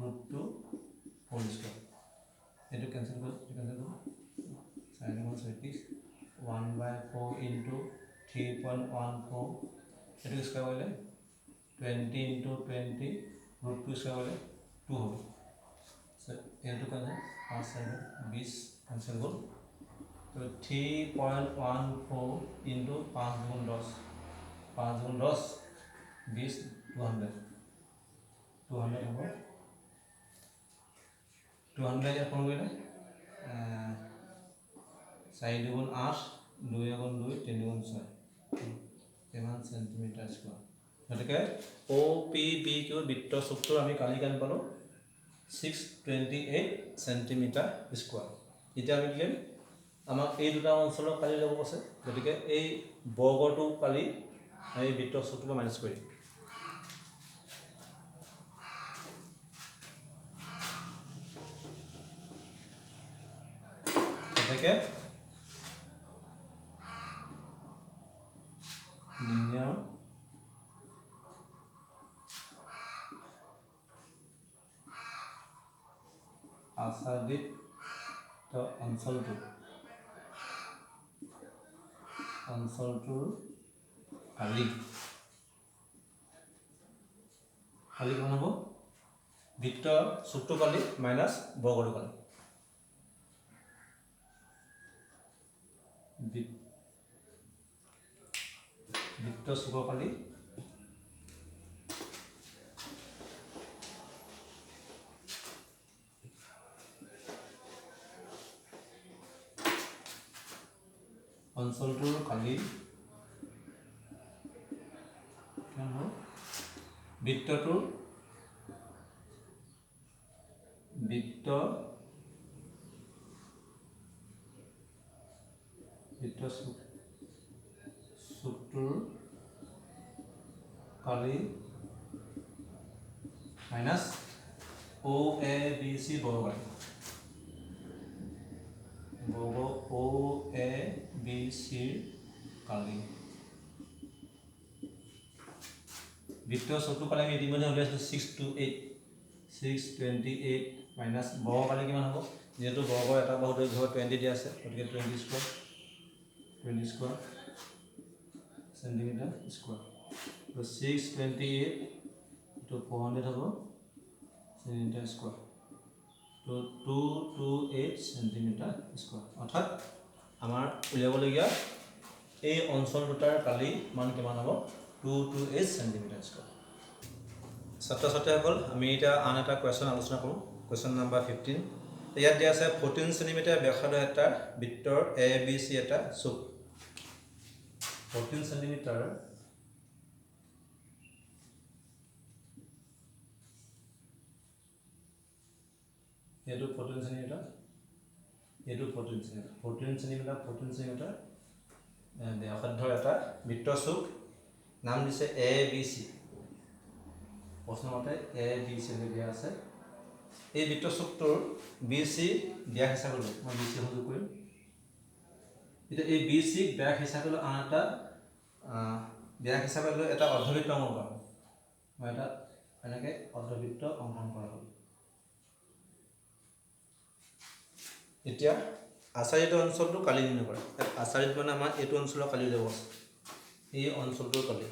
√2 হোল স্কয়াৰ এইটো কেনসেল কৰিব 1/4 ইনটু 3.14 এইটো স্কয়াৰ কৰিলে 20 × 20 √2 স্কয়াৰ কৰিলে 2 হ'ব এইটো কাৰণে 5/7 20 কেনসেল হ'ল তো 3.14 ইনটু 5 × 10 5 × 10 20 200 হ'ব 200 ইয়াত কোন কৰিলে 4 দুগুণ 8 2 গুণ 2 3 গুণ 6 কিমান সেন্টিমিটার স্কয়ার গতিকে OPBQ বৃত্ত চুকটোৰ আমি কালি কিমান পালো 628 সেন্টিমিটাৰ স্কয়াৰ এতিয়া আমি লিখিম আমাক এই দুটা অঞ্চলৰ কালি ল'ব আছে গতিকে এই বৰ্গটো কালি আমি বৃত্ত চুকটো মাইনাস কৰিম গতিকে লিনিয়াৰ আচ্ছাদিত অঞ্চলটোৰ কালি কিমান হ'ব বৃত্ত চুকটো কালি মাইনাস বৰ্গটো কালি বৃত্ত চুকৰ কালি অঞ্চলটোৰ কালি কিমান হ'ব বৃত্তটোৰ চুকটোৰ কালি মাইনাস OABC বৰ্গকালি OABC কালি বৃত্ত চুকটোৰ কালি আমি ইতিমধ্যে উলিয়াইছিলো 628 মাইনাস বৰ্গকালি কিমান হ'ব যেহেতু বৰ্গৰ এটা বাহু দৈৰ্ঘ্য 20 দিয়া আছে গতিকে 20 স্কয়াৰ সেন্টিমিটাৰ স্কয়াৰ তো 628 তো 400 হ'ব সেন্টিমিটাৰ স্কয়াৰ তো 228 সেন্টিমিটাৰ স্কয়াৰ অৰ্থাৎ আমাৰ উলিয়াবলগীয়া এই অঞ্চল দুটাৰ কালি মান কিমান হ'ব 228 সেন্টিমিটাৰ স্কয়াৰ ছাত্ৰ ছাত্ৰীসকল আমি এটা আন এটা কোৱেশ্চন আলোচনা কৰোঁ কোৱেশ্চন নাম্বাৰ 15 ইয়াত দিয়া আছে 14 সেন্টিমিটাৰ ব্যাসাৰ্ধ এটা বৃত্তৰ ABC এটা চুক 14 সেন্টিমিটাৰ এটো 14 সেন্টিমিটাৰ 14 সেন্টিমিটাৰ ব্যাসাৰ্ধৰ এটা বৃত্ত চুক নাম দিছে ABC প্ৰশ্নমতে ABC দিয়া আছে এই বৃত্ত চুকটোৰ BC ব্যাস হিচাপে লৈ মই BC সংযোগ কৰিম এটা এই BC ব্যাস হিচাপে লৈ আন এটা ব্যাস হিচাপে লৈ এটা অৰ্ধবৃত্ত অংকন কৰা মই এটা এনেকৈ অৰ্ধবৃত্ত অংকন কৰা হ'ল এতিয়া আচাৰিত অঞ্চলটো কালি নিৰ্ণয় কৰা আচাৰিত মানে আমাৰ এইটো অঞ্চলৰ কালি যাব এই অঞ্চলটোৰ কালি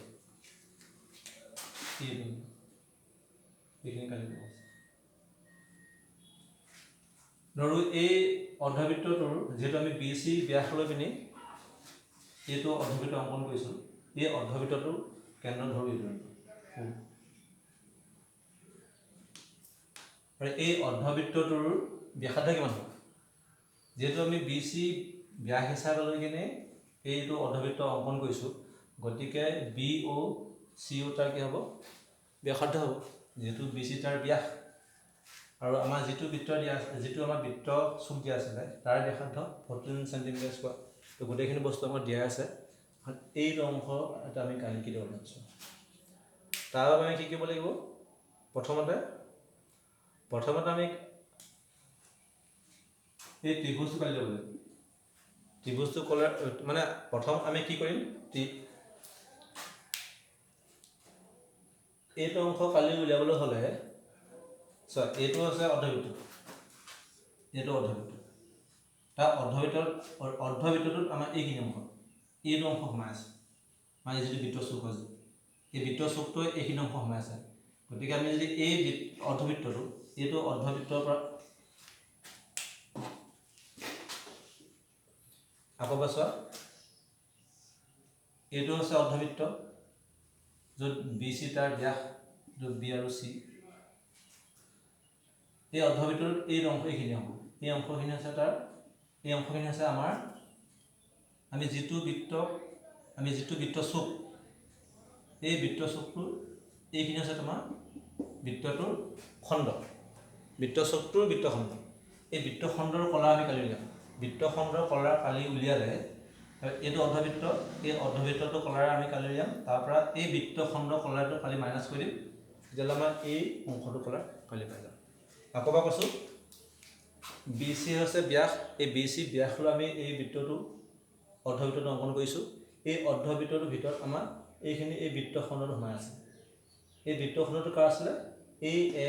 এইখিনি কালি যাব ধৰো এই অৰ্ধবৃত্তটোৰ যেহেতু আমি BC ব্যাস লৈ পিনি এইটো অৰ্ধবৃত্ত অংকন কৰিছোঁ এই অৰ্ধবৃত্তটোৰ কেন্দ্ৰ ধৰো এইটো আৰু এই অৰ্ধবৃত্তটোৰ ব্যাসাৰ্ধ কিমান হ'ব যেহেতু আমি BC ব্যাস হিচাপে লৈ কিনে এইটো অৰ্ধবৃত্ত অংকন কৰিছোঁ গতিকে BOCO তাৰ কি হ'ব ব্যাসাৰ্ধ হ'ব যেহেতু BC তাৰ ব্যাস আৰু আমাৰ যেটো বৃত্ত দিয়া আছে যেটো আমাৰ বৃত্ত চুক দিয়া আছে তাৰ ব্যাসাৰ্ধ 14 সেন্টিমিটাৰ স্কয়াৰ তো গোটেইখিনি বস্তু আমাৰ দিয়া আছে এই অংশ এটা আমি কালি কি দিব লাগছো তাৰ বাবে আমি কি কৰিব লাগিব প্ৰথমতে আমি এই ত্ৰিভুজটো কালি ল'ব লাগিব ত্ৰিভুজটো কলে মানে প্ৰথম আমি কি কৰিম এইটো অংশ কালি উলিয়াবলৈ হলে এইটো আছে অৰ্ধবৃত্ত এইটো অৰ্ধবৃত্ত তাৰ অৰ্ধবৃত্তটোত আমাৰ এইখিনি অংশ এইটো অংশ সোমাই আছে মানে যেটো বৃত্ত চুক আছে এই বৃত্ত চুকটো এইখিনি অংশ সোমাই আছে গতিকে আমি যদি এই অৰ্ধবৃত্তটো এইটো অৰ্ধবৃত্তৰ পৰা আকৌ বাছোৱা এইটো আছে অৰ্ধবৃত্ত য'ত BC তাৰ ব্যাস য'ত B আৰু C এই অৰ্ধবৃত্তৰ এই অংশ এইখিনি অংশ এই অংশখিনি আছে তাৰ এই অংশখিনি আছে আমাৰ আমি যিটো বৃত্ত চুক এই বৃত্ত চুকটো এইখিনি আছে তোমাৰ বৃত্তটোৰ খণ্ড বৃত্ত চুকটোৰ বৃত্তখণ্ড এই বৃত্তখণ্ডৰ কলা আমি কালি উলিয়াম বৃত্তখণ্ডৰ কলা কালি উলিয়ালে এইটো অৰ্ধবৃত্ত এই অৰ্ধবৃত্তটো কলাৰ আমি কালি উলিয়াম তাৰ পৰা এই বৃত্তখণ্ডৰ কলাৰটো কালি মাইনাছ কৰি দিম তেতিয়াহ'লে আমাৰ এই অংশটো কলাৰ কালি পাই যাম আকৌ এবাৰ কৈছোঁ বি চি হৈছে ব্যাস এই বি চি ব্যাসলৈ আমি এই বৃত্তটো অৰ্ধবৃত্তটো অংকন কৰিছোঁ এই অৰ্ধবৃত্তটোৰ ভিতৰত আমাৰ এইখিনি এই বৃত্তখণ্ডটো সোমাই আছে এই বৃত্তখণ্ডটো কাৰ আছিলে এই এ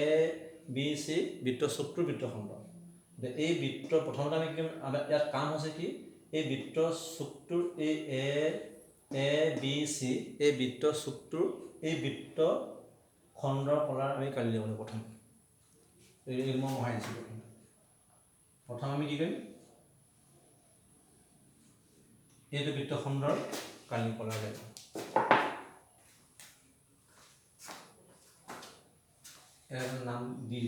বি চি বৃত্ত চুকটোৰ বৃত্তখণ্ড এই বৃত্ত প্ৰথমতে আমি কি আমাৰ ইয়াত কাম হৈছে কি এই বৃত্ত চুকটোৰ এই এ বি চি এই বৃত্ত চুকটোৰ এই বৃত্ত খণ্ডৰ কলাৰ আমি কালি দিব লাগিব প্ৰথম এই মই মহাই দিছোঁ প্ৰথম আমি কি কৰিম এইটো বৃত্তখণ্ডৰ কালি কলাৰ লাগিব এৰ নাম দি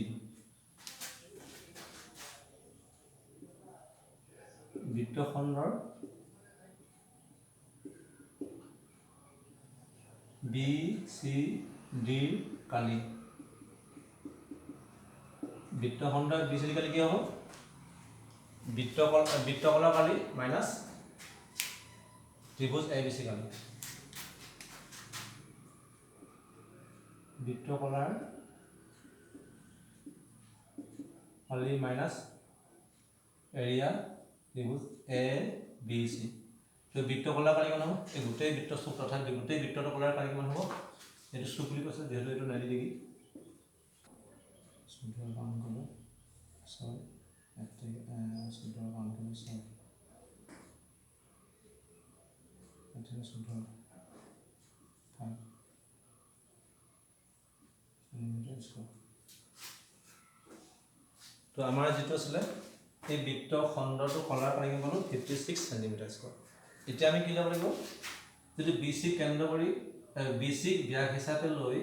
বৃত্তখণ্ডৰ বি চি ডি কালি বৃত্তখণ্ডৰ বি চি ডি কালি কি হ'ব বৃত্তকলা কালি মাইনাছ ত্ৰিভুজ এ বি চি কালি বৃত্তকলাৰ কালি মাইনাছ এৰিয়া ত্ৰিভুজ এ বি চি তো বৃত্তকলাৰ কালি কিমান হ'ব এই গোটেই বৃত্ত চুক অৰ্থাৎ গোটেই বৃত্তৰ কলাৰ কালি কিমান হ'ব এইটো চুক বুলি কৈছে যিহেতু এইটো 90 ডিগ্ৰী 14 কাউণ্ট কৰোঁ 6 14 কাউণ্ট কৰোঁ 6 14 তো আমাৰ যেটো আছিল এই বৃত্ত খণ্ডটো কলাৰ পাৰি গলো 56 সেন্টিমিটাৰ স্কয়াৰ এতিয়া আমি কি ল'ব লাগিব যদি BC কেন্দ্ৰ কৰি BC ব্যাস হিচাপে লৈ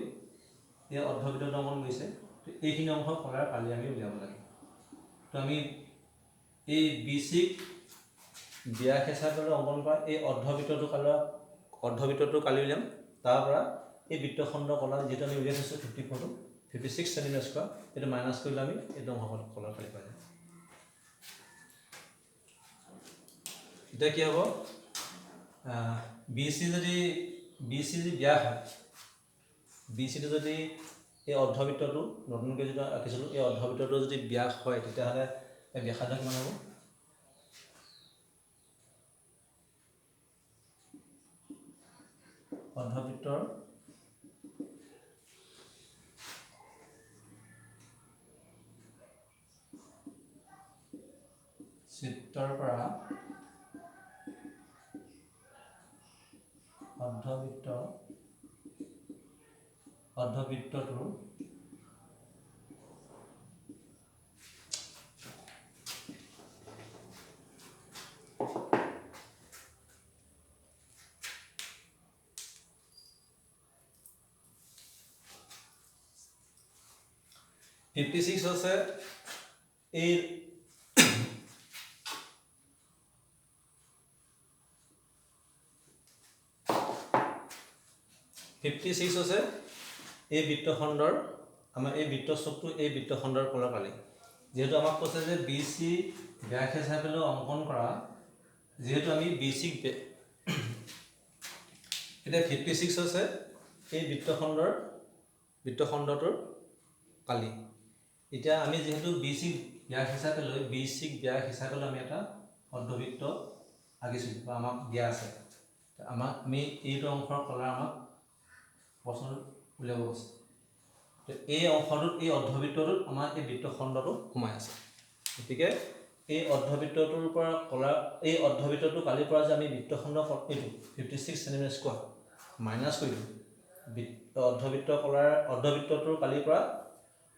এই অৰ্ধবৃত্তটো অংকন কৰিছে তো এইখিনি অংশ কলাৰ কালি আমি উলিয়াব লাগিব তো আমি এই BC ব্যাস হিচাপে অংকন কৰা এই অৰ্ধবৃত্তটো কালি উলিয়াম তাৰ পৰা এই বৃত্তখণ্ড কলাৰ যেটা আমি উলিয়াইছো 56 সেন্টিমিটাৰ স্কয়াৰ এটা মাইনাস কৰিলে আমি এটা অংশ কলাৰ কালি পাই যাম এটা কি হ'ব BC যদি ব্যাস হয় BC যদি এই অৰ্ধবৃত্তটো নতুনকৈ যেটা আঁকিছিলো এই অৰ্ধবৃত্তটো যদি ব্যাস হয় তেতিয়াহ'লে এই ব্যাসাৰ্ধ কিমান হ'ব অৰ্ধবৃত্তৰ চিত্ৰৰ পৰা অৰ্ধবৃত্তটোৰ আছে এই 56 আছে এই বৃত্তখণ্ডৰ আমাৰ এই বৃত্ত চুকটো এই বৃত্তখণ্ডৰ কলাৰ কালি যেহেতু আমাক কৈছে যে BC ব্যাস হিচাপে অংকন কৰা যেহেতু আমি BC এটা 56 আছে এই বৃত্তখণ্ডটোৰ কালি এতিয়া আমি যেহেতু BC ব্যাস হিচাপে লৈ BC ব্যাস হিচাপে আমি এটা অৰ্ধবৃত্ত আঁকিছো বা আমাক দিয়া আছে আমাক আমি এইটো অংশৰ কলাৰ আমাক প্ৰশ্ন উলিয়াব আছে তো এই অংশটোত এই অৰ্ধবৃত্তটোত আমাৰ এই বৃত্তখণ্ডটো সোমাই আছে গতিকে এই অৰ্ধবৃত্তটোৰ পৰা কলা এই অৰ্ধবৃত্তটো কালিৰ পৰা যে আমি বৃত্তখণ্ড এইটো 56 সেন্টিমিটাৰ স্কয়াৰ মাইনাস কৰিলো অৰ্ধবৃত্তটোৰ কালিৰ পৰা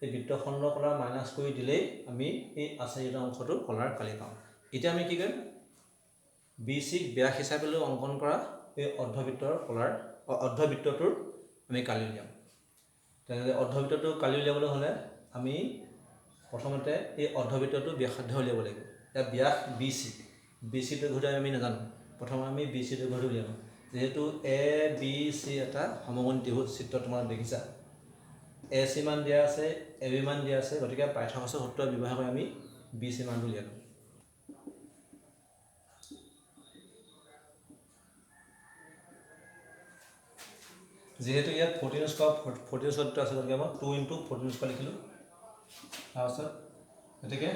এই বৃত্তখণ্ড কলাৰ মাইনাস কৰি দিলেই আমি এই আচাৰিত অংশটো কলাৰ কালি পাম এতিয়া আমি কি কৰিম BC ব্যাস হিচাপে লৈ অংকন কৰা এই অৰ্ধবৃত্তটোৰ আমি কালি উলিয়াম তেনে অৰ্ধবৃত্তটো কালি উলিয়াবলৈ হ'লে আমি প্ৰথমতে এই অৰ্ধবৃত্তটো ব্যাসাৰ্ধ উলিয়াব লাগিব। এতিয়া ব্যাস বি চিটো ঘূৰাই আমি নাজানো, প্ৰথমে আমি বি চিটো ঘূৰাই উলিয়াম। যেহেতু এ বি চি এটা সমকোণী ত্ৰিভুজ চিত্ৰ তোমালোকে দেখিছা, এ চি মান দিয়া আছে, এ বি মান দিয়া আছে, গতিকে পাইথাগোৰাছৰ সূত্ৰ ব্যৱহাৰ কৰি আমি বি চি মানটো উলিয়ালোঁ। যেহেতু ইয়াত 14 স্কোৱাৰটো আছে, গতিকে মই 2 × 14 স্কোৱাৰ লিখিলোঁ। তাৰপাছত গতিকে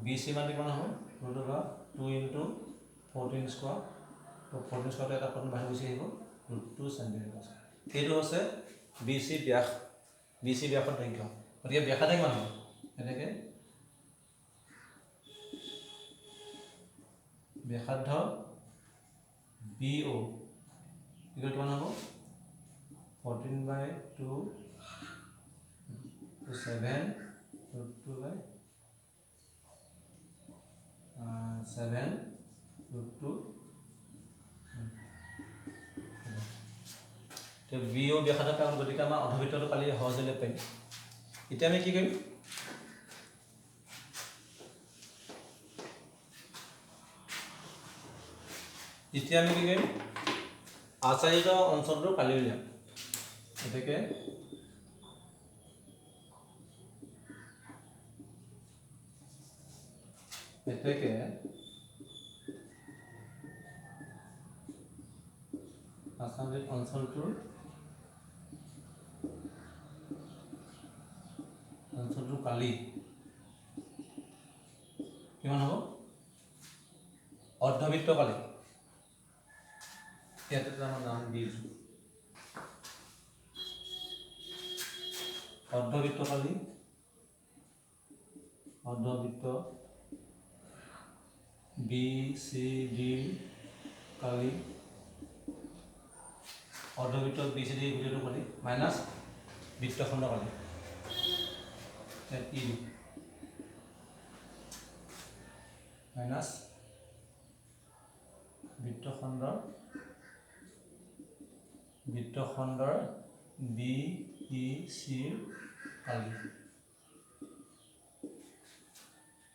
বি চি মান কিমান হ'ব, 2 × 14 স্কোৱাৰ, তো 14 স্কোৱাৰটো এটা 14 বাহিৰ গুচি আহিব, √2 চেণ্টিমিটাৰ। এইটো হৈছে বি চি ব্যাসৰ দৈৰ্ঘ্য। গতিকে ব্যাসাৰ্ধ কিমান হ'ব, এনেকৈ ব্যাসাৰ্ধ বি অ' কিমান হ'ব, 14/2 7 √2/7 √2। বি অ' ব্যাসাৰ্ধ পাম, গতিকে আমাৰ অৰ্ধবৃত্তটো পালি সহজে উলিয়াব পাৰিম। এতিয়া আমি কি কৰিম, আচাৰিত অঞ্চলটো কালি উলিয়াম। গতিকে আচাৰিত অঞ্চলটোৰ কালি কিমান হ'ব, অৰ্ধবৃত্ত কালি। ইয়াতে আমাৰ নাম দিছোঁ, অৰ্ধবৃত্ত কালি, অৰ্ধবৃত্ত বি চি ডি কালি, অৰ্ধবৃত্ত বি চি ডি গোটেইটো কালি মাইনাছ বৃত্তখণ্ড কালি, ই মাইনাছ বৃত্তখণ্ডৰ বি ই চিৰ কালি।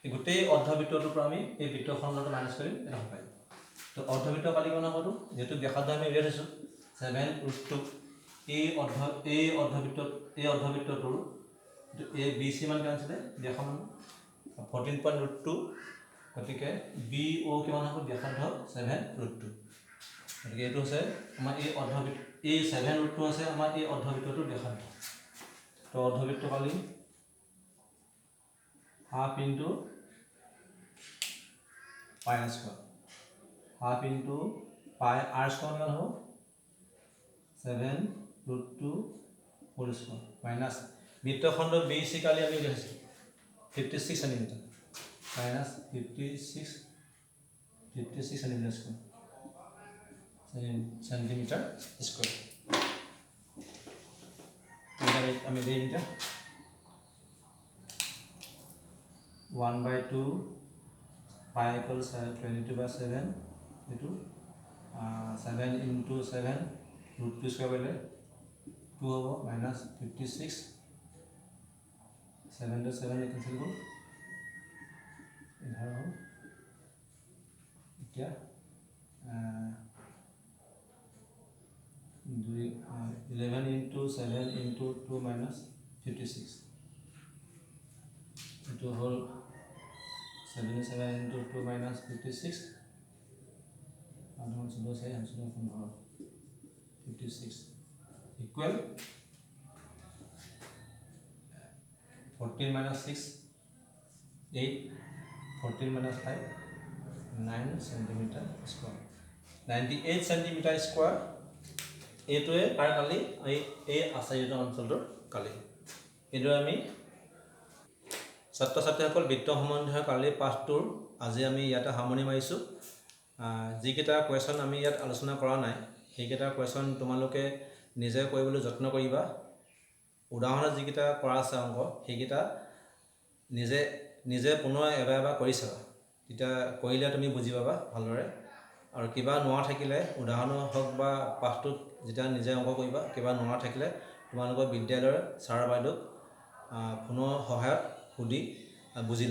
গোটেই অৰ্ধবৃত্তটোৰ পৰা আমি এই বৃত্তখণ্ডটো মাইনাছ কৰিম, এটা পাৰিম। তো অৰ্ধবৃত্ত কালি কিমান হ'বতো, যিহেতু ব্যাসাৰ্ধ আমি উলিয়াই থৈছোঁ 7 √2। এই অৰ্ধবৃত্তটোৰ এই বি চি মান কিমান আছিলে, ব্যাসাৰ্ধ 14.2। গতিকে বি অ' কিমান হ'ব, ব্যাসাৰ্ধ 7 √2। গতিকে এইটো হৈছে আমাৰ এই 7 √2 হৈছে আমাৰ এই অৰ্ধবৃত্তটোৰ ব্যাসাৰ্ধ। তো অৰ্ধবৃত্ত কালি ½ × পাই স্কোৱাৰ, ½ × পাই r স্কোৱাৰ কিমান হ'ব, 7 √2 হোল স্কোৱাৰ মাইনাছ বৃত্তখণ্ড বি চি কালি আমি উলিয়াইছোঁ 56 চেণ্টিমিটাৰ, মাইনাছ 56 চেণ্টিমিটাৰ স্কোৱাৰ। আমি দিম এতিয়া 1/2 পাই = 22/7, এইটো 7 × 7 √2 স্কোৱাৰ কৰিলে 2 হ'ব, মাইনাছ 56, 7 × 7 কেঞ্চেল হ'ল, 11 হ'ল। এতিয়া 11 × 7 × 2 মাইনাছ 56, এইটো হ'ল 77 × 2 minus 56, 56 equal 14 - 6 8, 14 - 5 9 centimetre square, 98 centimetre square. এইটোৱে তাৰ কালি এই আচাৰিত অঞ্চলটোৰ কালি। এইদৰে আমি ছাত্ৰ ছাত্ৰীসকল বৃত্ত সম্বন্ধীয় কালিৰ পাঠটোৰ আজি আমি ইয়াতে সামৰণি মাৰিছোঁ। যিকেইটা কুৱেশ্যন আমি ইয়াত আলোচনা কৰা নাই, সেইকেইটা কুৱেশ্যন তোমালোকে নিজে কৰিবলৈ যত্ন কৰিবা। উদাহৰণত যিকেইটা কৰা আছে অংক, সেইকেইটা নিজে পুনৰ এবাৰ কৰি চাবা, তেতিয়া কৰিলে তুমি বুজি পাবা ভালদৰে। আৰু কিবা নোৱাৰা থাকিলে উদাহৰণ হওক বা পাঠটোত যেতিয়া নিজে অংক কৰিবা, কিবা নোৱাৰা থাকিলে তোমালোকৰ বিদ্যালয়ৰ ছাৰ বাইদেউক ফোনৰ সহায়ত সুধি বুজি